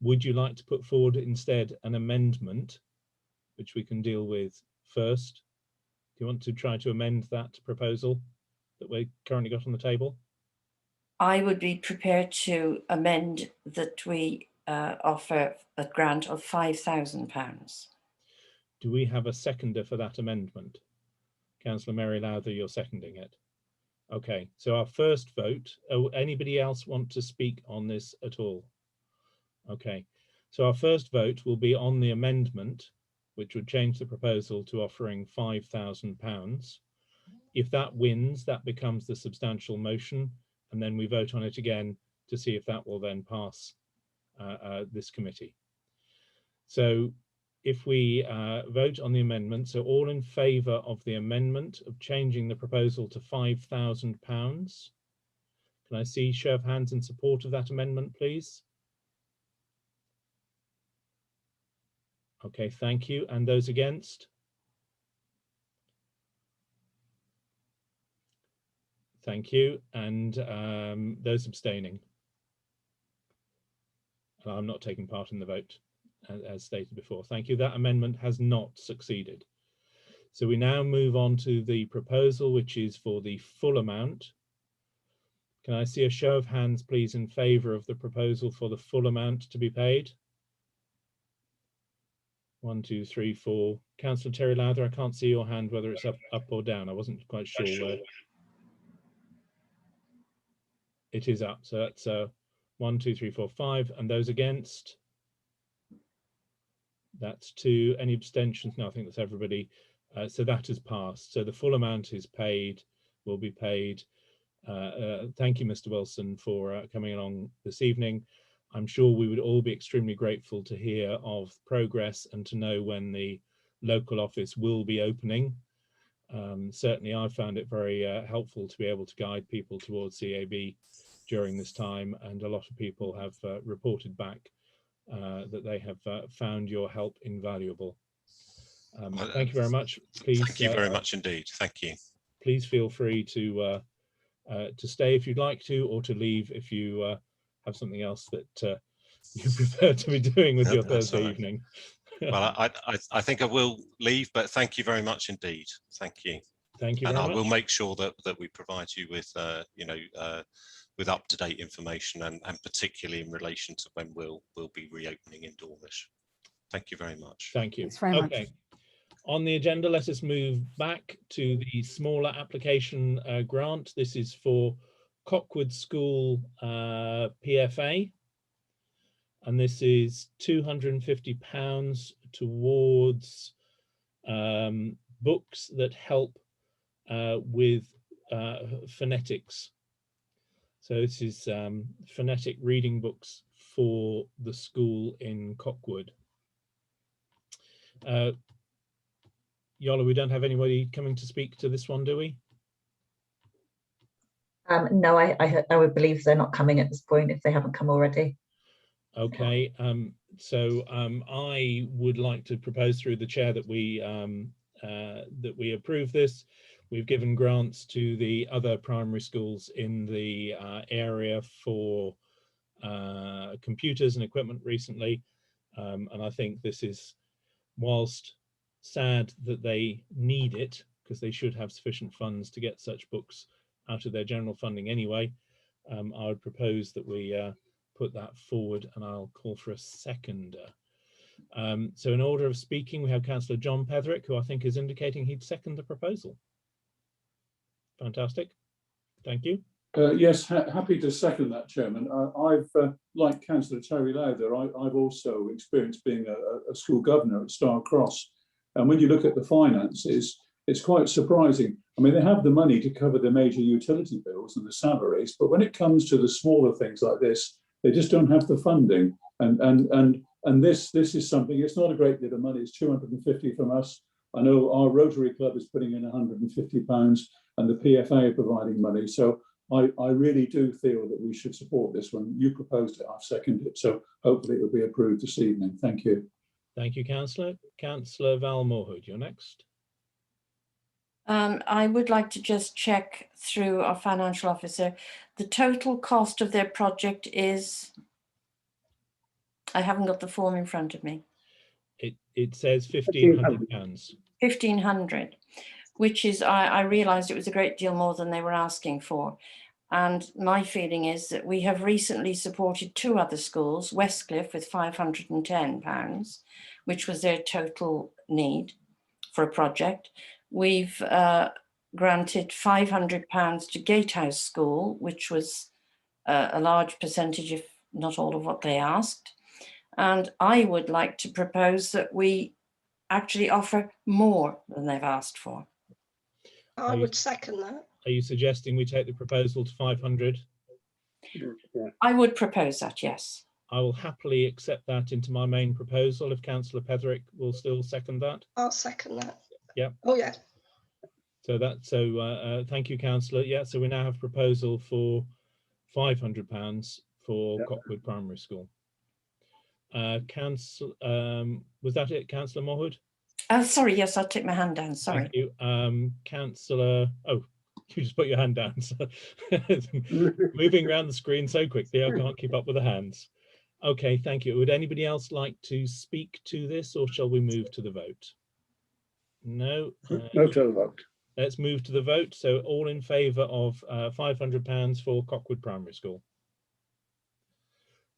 Would you like to put forward instead an amendment, which we can deal with first? Do you want to try to amend that proposal that we've currently got on the table? I would be prepared to amend that we offer a grant of £5,000. Do we have a seconder for that amendment? Councillor Mary Lowther, you're seconding it. Okay, so our first vote, anybody else want to speak on this at all? Okay, so our first vote will be on the amendment, which would change the proposal to offering £5,000. If that wins, that becomes the substantial motion, and then we vote on it again to see if that will then pass this committee. So if we vote on the amendment, so all in favour of the amendment of changing the proposal to £5,000, can I see show of hands in support of that amendment, please? Okay, thank you. And those against? Thank you. And those abstaining? I'm not taking part in the vote, as stated before. Thank you. That amendment has not succeeded. So we now move on to the proposal, which is for the full amount. Can I see a show of hands, please, in favour of the proposal for the full amount to be paid? 1, 2, 3, 4. Councillor Terry Lowther, I can't see your hand, whether it's up or down. I wasn't quite sure where. It is up. So that's 1, 2, 3, 4, 5. And those against? That's 2. Any abstentions? No, I think that's everybody. So that has passed. So the full amount is paid, will be paid. Thank you, Mr. Wilson, for coming along this evening. I'm sure we would all be extremely grateful to hear of progress and to know when the local office will be opening. Certainly, I found it very helpful to be able to guide people towards CAB during this time, and a lot of people have reported back that they have found your help invaluable. Thank you very much. Please, thank you very much indeed. Thank you. Please feel free to stay if you'd like to, or to leave if you have something else that you prefer to be doing with your Thursday evening. Well, I think I will leave, but thank you very much indeed. Thank you. Thank you very much. And I will make sure that we provide you with, with up-to-date information, and particularly in relation to when we'll be reopening in Dawlish. Thank you very much. Thank you. Thanks very much. Okay. On the agenda, let us move back to the smaller application grant. This is for Cockwood School PFA. And this is £250 towards books that help with phonetics. So this is phonetic reading books for the school in Cockwood. Yola, we don't have anybody coming to speak to this one, do we? No, I would believe they're not coming at this point if they haven't come already. Okay, so I would like to propose through the chair that we approve this. We've given grants to the other primary schools in the area for computers and equipment recently, and I think this is, whilst sad that they need it, because they should have sufficient funds to get such books out of their general funding anyway, I would propose that we put that forward, and I'll call for a seconder. So in order of speaking, we have Councillor John Petherick, who I think is indicating he'd second the proposal. Fantastic. Thank you. Yes, happy to second that, Chairman. I've, like Councillor Terry Lowther, I've also experienced being a school governor at Star Cross. And when you look at the finances, it's quite surprising. I mean, they have the money to cover the major utility bills and the salaries, but when it comes to the smaller things like this, they just don't have the funding. And this is something, it's not a great deal of money. It's 250 from us. I know our Rotary Club is putting in £150 and the PFA are providing money. So I really do feel that we should support this one. You proposed it, I've seconded it, so hopefully it will be approved this evening. Thank you. Thank you, Councillor. Councillor Val Moorhood, you're next. I would like to just check through our financial officer. The total cost of their project is, I haven't got the form in front of me. It says £1,500. 1,500, which is, I realised it was a great deal more than they were asking for. And my feeling is that we have recently supported 2 other schools, Westcliff with £510, which was their total need for a project. We've granted £500 to Gatehouse School, which was a large percentage, if not all of what they asked. And I would like to propose that we actually offer more than they've asked for. I would second that. Are you suggesting we take the proposal to 500? Yeah. I would propose that, yes. I will happily accept that into my main proposal if Councillor Petherick will still second that. I'll second that. Yep. Oh, yeah. So thank you, Councillor. Yeah, so we now have a proposal for £500 for Yep. Cockwood Primary School. Was that it, Councillor Moorhood? Sorry, yes, I'll take my hand down, sorry. Thank you. Councillor, oh, you just put your hand down. So moving around the screen so quickly, I can't keep up with the hands. Okay, thank you. Would anybody else like to speak to this, or shall we move to the vote? No. No to the vote. Let's move to the vote. So all in favour of £500 for Cockwood Primary School.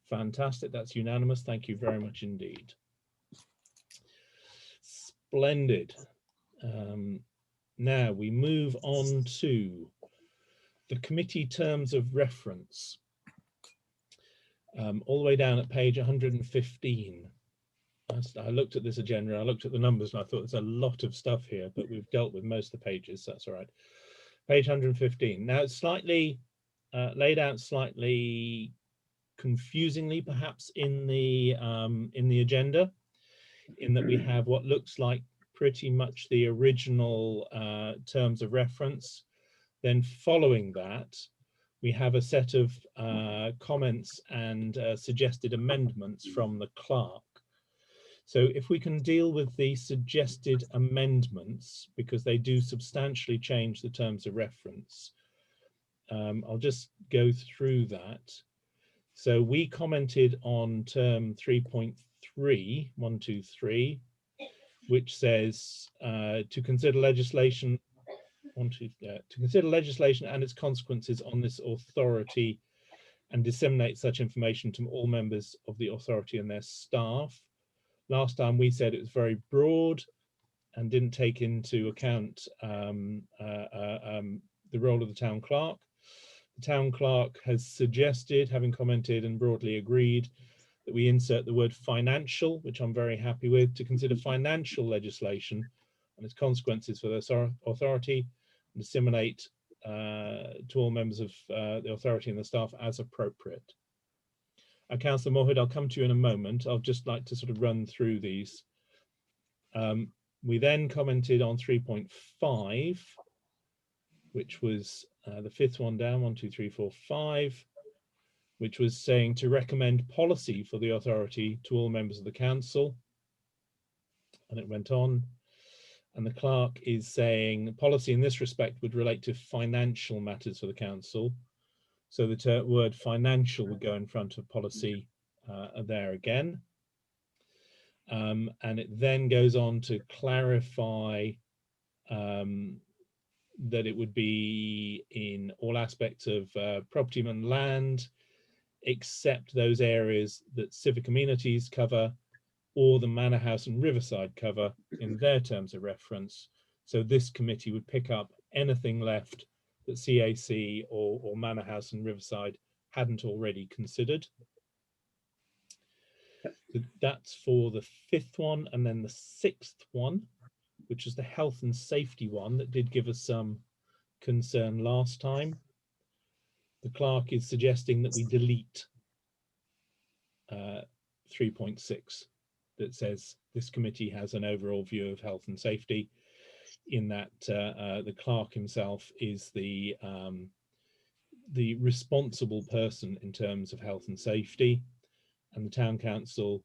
Fantastic. That's unanimous. Thank you very much indeed. Splendid. Now we move on to the committee terms of reference. All the way down at page 115. I looked at this agenda, I looked at the numbers and I thought there's a lot of stuff here, but we've dealt with most of the pages, so that's all right. Page 115. Now it's slightly laid out slightly confusingly perhaps in the agenda, in that we have what looks like pretty much the original terms of reference. Then following that, we have a set of comments and suggested amendments from the clerk. So if we can deal with the suggested amendments, because they do substantially change the terms of reference, I'll just go through that. So we commented on term 3.3, 1, 2, 3, which says to consider legislation to consider legislation and its consequences on this authority and disseminate such information to all members of the authority and their staff. Last time we said it was very broad and didn't take into account the role of the town clerk. The town clerk has suggested, having commented and broadly agreed, that we insert the word financial, which I'm very happy with, to consider financial legislation and its consequences for the authority and disseminate to all members of the authority and the staff as appropriate. Councillor Moorhood, I'll come to you in a moment. I'll just like to sort of run through these. We then commented on 3.5, which was the 5th one down, 1, 2, 3, 4, 5, which was saying to recommend policy for the authority to all members of the council. And it went on. And the clerk is saying policy in this respect would relate to financial matters for the council. So the word financial would go in front of policy there again. And it then goes on to clarify that it would be in all aspects of property and land, except those areas that civic amenities cover or the Manor House and Riverside cover in their terms of reference. So this committee would pick up anything left that CAC or Manor House and Riverside hadn't already considered. So that's for the 5th one. And then the 6th one, which is the health and safety one that did give us some concern last time. The clerk is suggesting that we delete 3.6 that says this committee has an overall view of health and safety, in that the clerk himself is the the responsible person in terms of health and safety, and the town council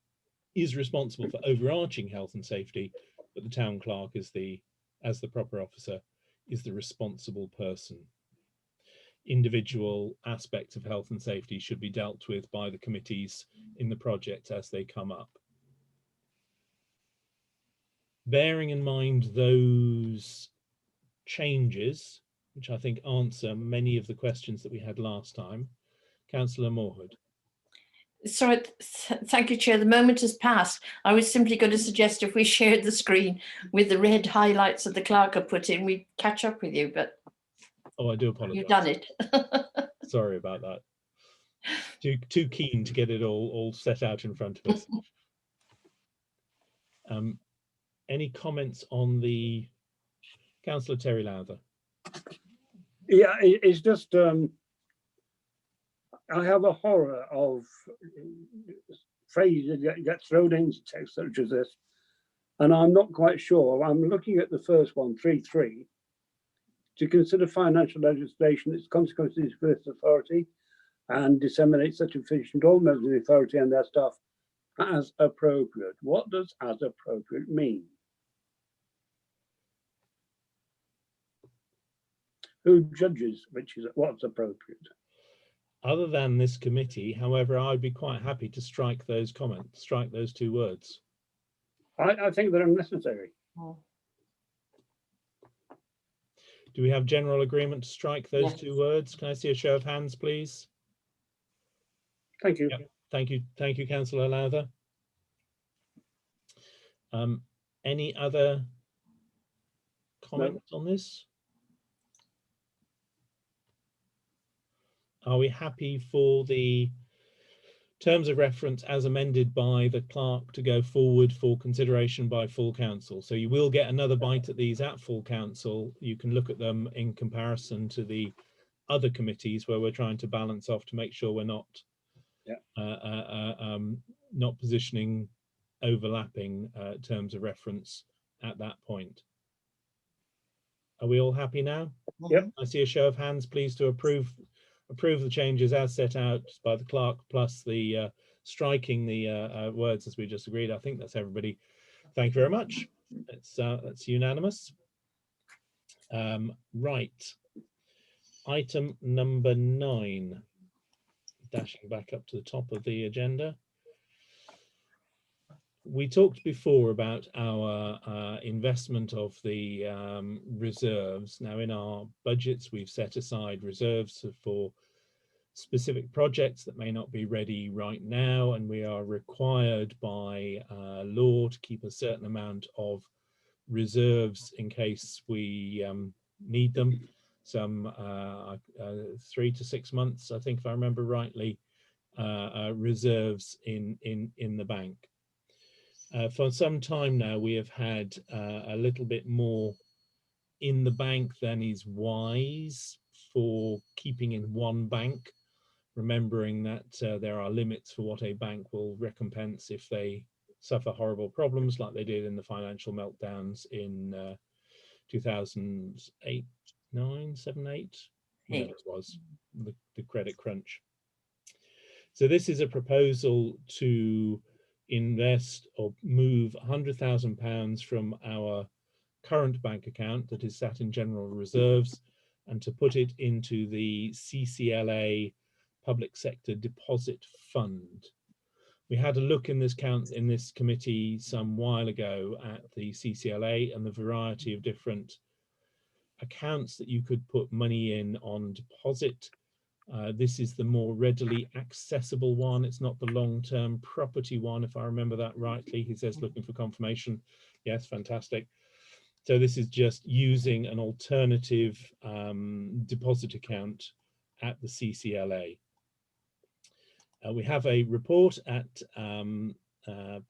is responsible for overarching health and safety, but the town clerk is as the proper officer, is the responsible person. Individual aspects of health and safety should be dealt with by the committees in the project as they come up. Bearing in mind those changes, which I think answer many of the questions that we had last time, Councillor Moorhood. Sorry, thank you, Chair. The moment has passed. I was simply going to suggest if we shared the screen with the red highlights that the clerk had put in, we'd catch up with you, but oh, I do apologise. You've done it. Sorry about that. Too keen to get it all set out in front of us. Any comments on the Councillor Terry Lowther? Yeah, it's just I have a horror of phrases that get thrown into text such as this, and I'm not quite sure. I'm looking at the first one, 3.3, to consider financial legislation, its consequences for this authority, and disseminate such information to all members of the authority and their staff as appropriate. What does as appropriate mean? Who judges what's appropriate? Other than this committee, however, I'd be quite happy to strike those comments, strike those two words. I think they're unnecessary. Do we have general agreement to strike those Yes. two words? Can I see a show of hands, please? Thank you. Yep. Thank you, Councillor Lowther. Any other comments on this? Are we happy for the terms of reference as amended by the clerk to go forward for consideration by full council? So you will get another bite at these at full council. You can look at them in comparison to the other committees where we're trying to balance off to make sure we're not not positioning overlapping terms of reference at that point. Are we all happy now? Yep. I see a show of hands, please, to approve the changes as set out by the clerk, plus the striking the words as we just agreed. I think that's everybody. Thank you very much. That's unanimous. Right. Item number 9. Dashing back up to the top of the agenda. We talked before about our investment of the reserves. Now, in our budgets, we've set aside reserves for specific projects that may not be ready right now, and we are required by law to keep a certain amount of reserves in case we need them. Some 3 to 6 months, I think, if I remember rightly, reserves in the bank. For some time now, we have had a little bit more in the bank than is wise for keeping in one bank, remembering that there are limits for what a bank will recompense if they suffer horrible problems like they did in the financial meltdowns in 2008, 9, 7, 8, whatever it was, the credit crunch. So this is a proposal to invest or move £100,000 from our current bank account that is sat in general reserves and to put it into the CCLA Public Sector Deposit Fund. We had a look in this committee some while ago at the CCLA and the variety of different accounts that you could put money in on deposit. This is the more readily accessible one. It's not the long-term property one, if I remember that rightly. He says looking for confirmation. Yes, fantastic. So this is just using an alternative deposit account at the CCLA. We have a report at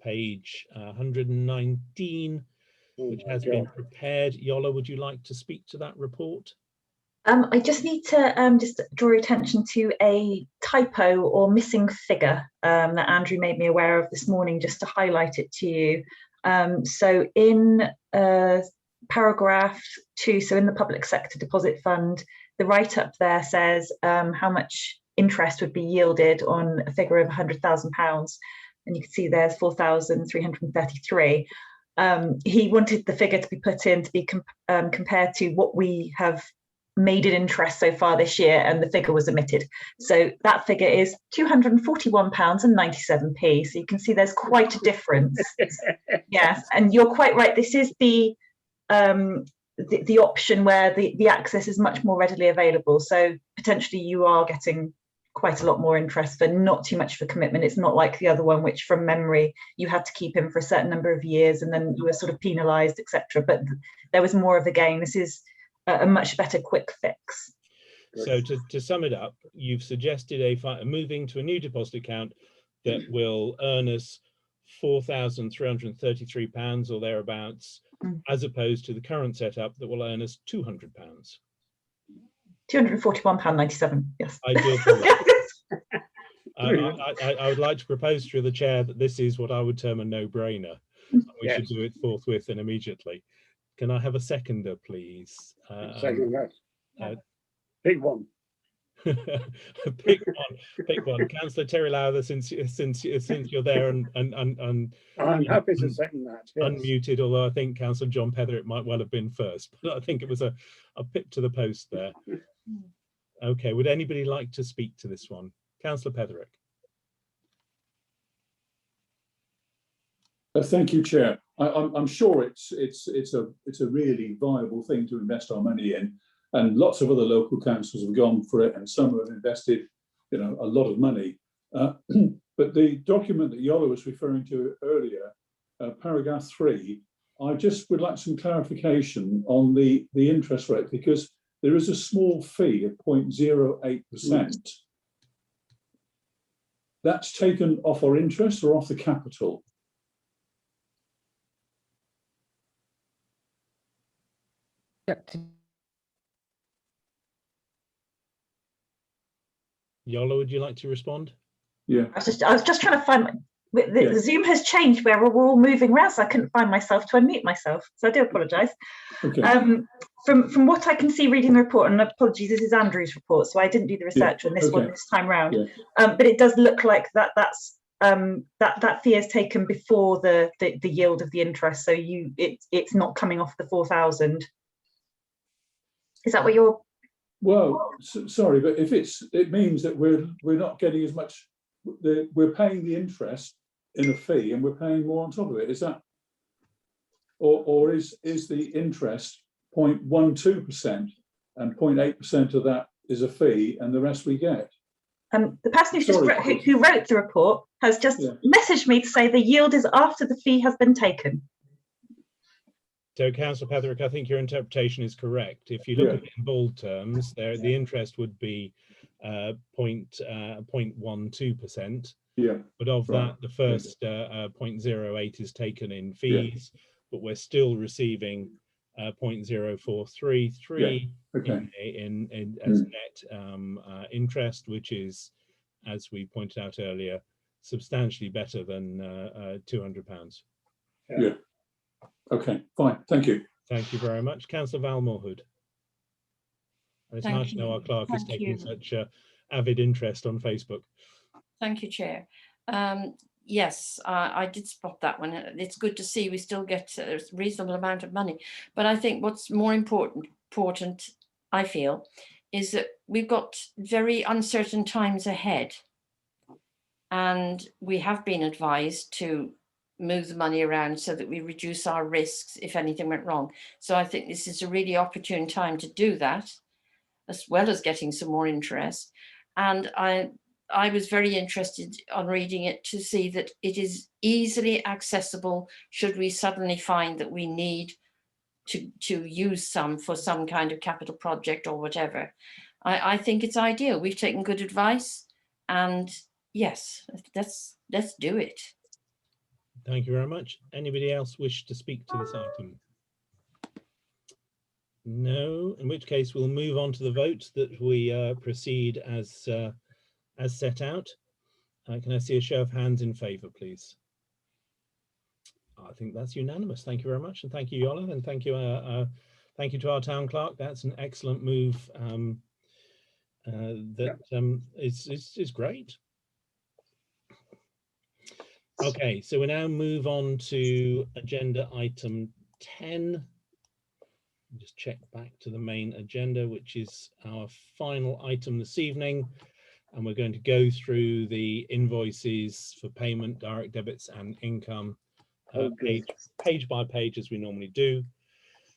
page 119, which has been prepared. Yola, would you like to speak to that report? I just need to just draw your attention to a typo or missing figure that Andrew made me aware of this morning, just to highlight it to you. So in paragraph 2, so in the Public Sector Deposit Fund, the write-up there says how much interest would be yielded on a figure of £100,000, and you can see there's 4,333. He wanted the figure to be put in to be compared to what we have made in interest so far this year, and the figure was omitted. So that figure is £241.97. So you can see there's quite a difference. Yes, and you're quite right. This is the option where the access is much more readily available. So potentially you are getting quite a lot more interest for not too much of a commitment. It's not like the other one, which from memory you had to keep him for a certain number of years and then you were sort of penalised, etc. But there was more of a gain. This is a much better quick fix. So to sum it up, you've suggested a moving to a new deposit account that will earn us £4,333 or thereabouts, as opposed to the current setup that will earn us £200. £241.97. Yes. I do apologize. I would like to propose through the chair that this is what I would term a no-brainer. We should do it forthwith and immediately. Can I have a seconder, please? Second that. Pick one. Pick one. Councillor Terry Lowther, since you're there and I'm happy to second that. Yes. Unmuted, although I think Councillor John Petherick might well have been first, but I think it was a pip to the post there. Okay, would anybody like to speak to this one? Councillor Petherick. Thank you, Chair. I'm sure it's a really viable thing to invest our money in, and lots of other local councils have gone for it, and some have invested, a lot of money. But the document that Yola was referring to earlier, paragraph 3, I just would like some clarification on the interest rate, because there is a small fee of 0.08%. That's taken off our interest or off the capital? Yola, would you like to respond? Yeah. I was just trying to find the Zoom has changed where we're all moving around, so I couldn't find myself to unmute myself. So I do apologise. Okay. From what I can see reading the report, and apologies, this is Andrew's report, so I didn't do the research on this one this time round. Yeah. But it does look like that fee is taken before the yield of the interest, so it's not coming off the 4,000. Is that what you're? Well, sorry, but if it means that we're not getting as much. We're paying the interest in a fee, and we're paying more on top of it. Is that, or is the interest 0.12% and 0.8% of that is a fee, and the rest we get? The person who wrote the report has just messaged me to say the yield is after the fee has been taken. So, Councillor Petherick, I think your interpretation is correct. If you look at it in bold terms, the interest would be 0.12%. Yeah. But of that, the first 0.08 is taken in fees, but we're still receiving 0.0433 in as net interest, which is, as we pointed out earlier, substantially better than £200. Yeah. Okay, fine. Thank you. Thank you very much. Councillor Val Moorhood. It's nice to know our clerk is taking such avid interest on Facebook. Thank you, Chair. Yes, I did spot that one. It's good to see we still get a reasonable amount of money. But I think what's more important, I feel, is that we've got very uncertain times ahead. And we have been advised to move the money around so that we reduce our risks if anything went wrong. So I think this is a really opportune time to do that, as well as getting some more interest. And I was very interested on reading it to see that it is easily accessible should we suddenly find that we need to use some for some kind of capital project or whatever. I think it's ideal. We've taken good advice, and yes, let's do it. Thank you very much. Anybody else wish to speak to this item? No, in which case we'll move on to the vote that we proceed as set out. Can I see a show of hands in favour, please? I think that's unanimous. Thank you very much, and thank you, Yola, and thank you to our town clerk. That's an excellent move that is great. Okay, so we now move on to agenda item 10. Just check back to the main agenda, which is our final item this evening. And we're going to go through the invoices for payment, direct debits and income page by page as we normally do.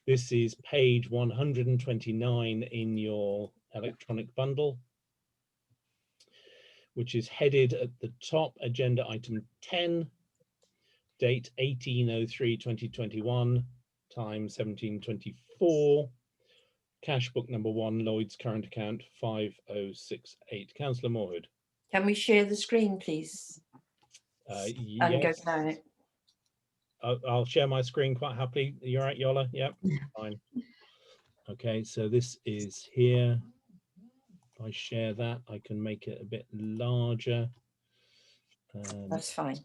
This is page 129 in your electronic bundle, which is headed at the top, agenda item 10, date 18/03/2021, time 17:24, cash book number 1, Lloyd's current account 5068. Councillor Moorhood. Can we share the screen, please? And go Yes. down it. I'll share my screen quite happily. You're right, Yola? Yep, fine. Okay, so this is here. If I share that, I can make it a bit larger. That's fine.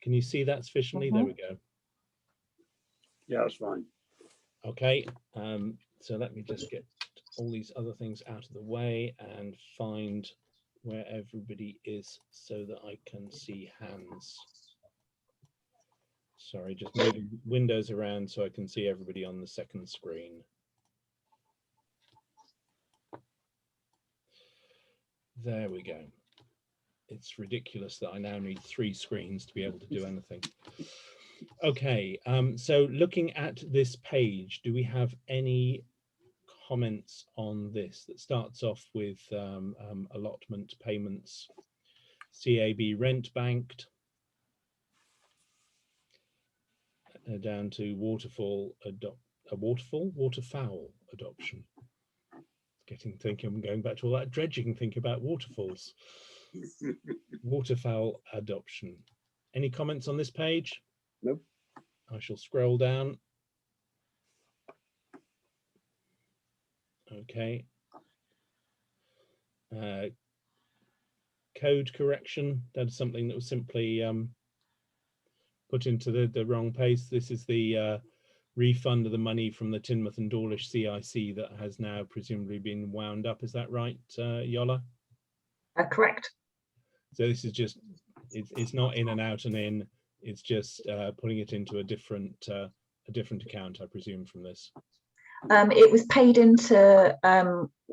Can you see that sufficiently? There we go. Yeah, that's fine. Okay, so let me just get all these other things out of the way and find where everybody is so that I can see hands. Sorry, just moving windows around so I can see everybody on the second screen. There we go. It's ridiculous that I now need 3 screens to be able to do anything. Okay, so looking at this page, do we have any comments on this? That starts off with allotment payments, CAB rent banked, down to waterfowl adoption. I'm going back to all that dredging, thinking about waterfalls. Waterfowl adoption. Any comments on this page? Nope. I shall scroll down. Okay. Code correction. That is something that was simply put into the wrong place. This is the refund of the money from the Teignmouth and Dawlish CIC that has now presumably been wound up. Is that right, Yola? Correct. So this is just, it's not in and out and in. It's just putting it into a different account, I presume, from this. It was paid into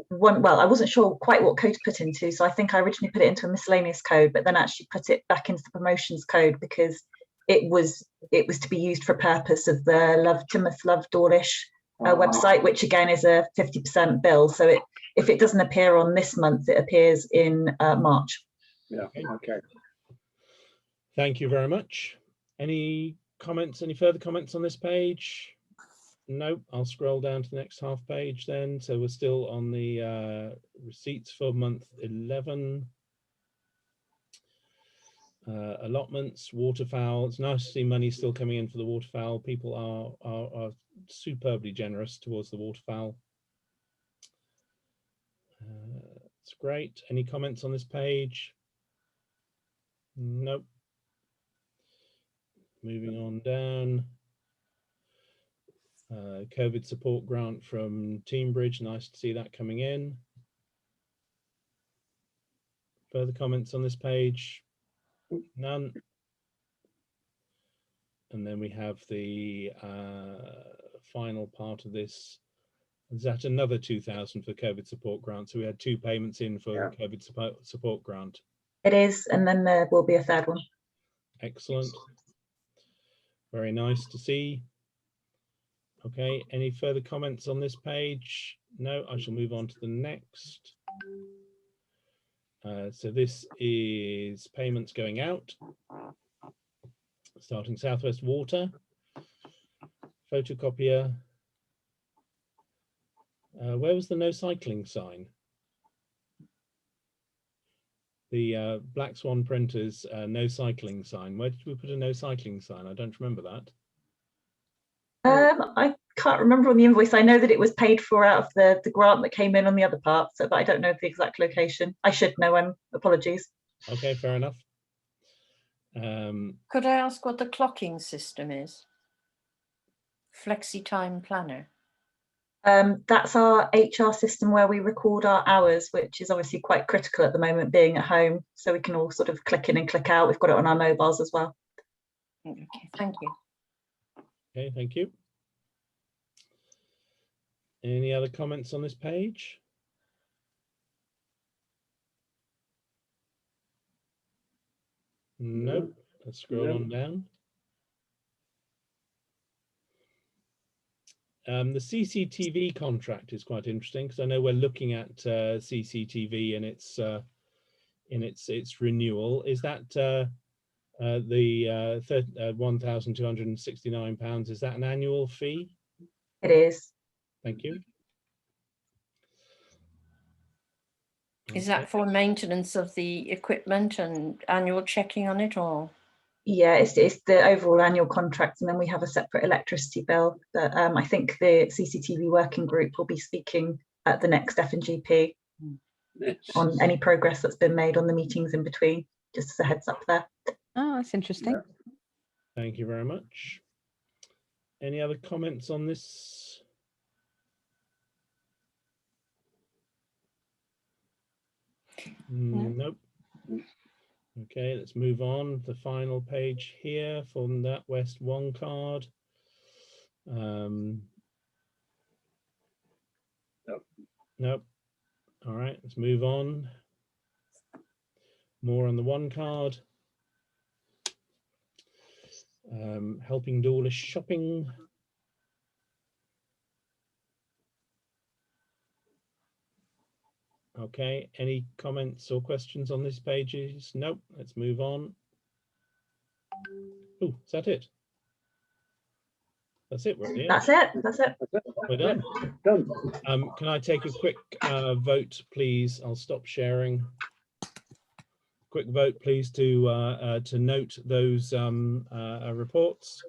one. Well, I wasn't sure quite what code to put into, so I think I originally put it into a miscellaneous code, but then actually put it back into the promotions code because it was to be used for purpose of the Teignmouth Love Dawlish website, which again is a 50% bill. So if it doesn't appear on this month, it appears in March. Yeah. Okay. Thank you very much. Any comments? Any further comments on this page? Nope. I'll scroll down to the next half page then. So we're still on the receipts for month 11. Allotments, waterfowl. It's nice to see money still coming in for the waterfowl. People are superbly generous towards the waterfowl. It's great. Any comments on this page? Nope. Moving on down. COVID support grant from Teambridge. Nice to see that coming in. Further comments on this page? None. And then we have the final part of this. Is that another 2,000 for COVID support grant? So we had 2 payments in for COVID support grant. It is, and then there will be a third one. Excellent. Very nice to see. Okay, any further comments on this page? No, I shall move on to the next. So this is payments going out. Starting Southwest Water, photocopier. Where was the no cycling sign? The Black Swan printers no cycling sign. Where did we put a no cycling sign? I don't remember that. I can't remember on the invoice. I know that it was paid for out of the grant that came in on the other part, so, but I don't know the exact location. I should know. Apologies. Okay, fair enough. Could I ask what the clocking system is? Flexi time planner. That's our HR system where we record our hours, which is obviously quite critical at the moment, being at home. So we can all sort of click in and click out. We've got it on our mobiles as well. Okay, thank you. Okay, thank you. Any other comments on this page? Nope. Let's scroll on down. The CCTV contract is quite interesting because I know we're looking at CCTV and its renewal. Is that the £1,269? Is that an annual fee? It is. Thank you. Is that for maintenance of the equipment and annual checking on it, or? Yeah, it's the overall annual contract, and then we have a separate electricity bill that I think the CCTV working group will be speaking at the next F&GP on any progress that's been made on the meetings in between, just as a heads up there. Oh, that's interesting. Yeah. Thank you very much. Any other comments on this? Nope. Okay, let's move on. The final page here from that West 1 card. Nope. All right, let's move on. More on the 1 card. Helping Dawlish shopping. Okay, any comments or questions on this pages? Nope, let's move on. Oh, is that it? That's it, we're That's it. That's it. We're done. Done. Can I take a quick vote, please? I'll stop sharing. Quick vote, please, to note those reports.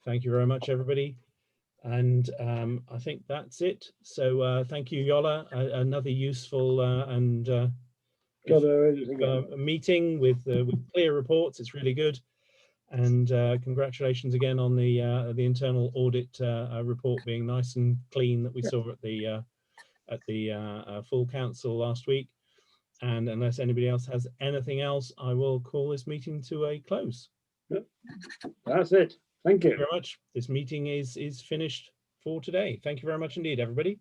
Thank you very much, everybody. And I think that's it. So thank you, Yola. Another useful meeting with clear reports. It's really good. And congratulations again on the internal audit report being nice and clean that we saw at the full council last week. And unless anybody else has anything else, I will call this meeting to a close. Yep. That's it. Thank you very much. This meeting is finished for today. Thank you very much indeed, everybody.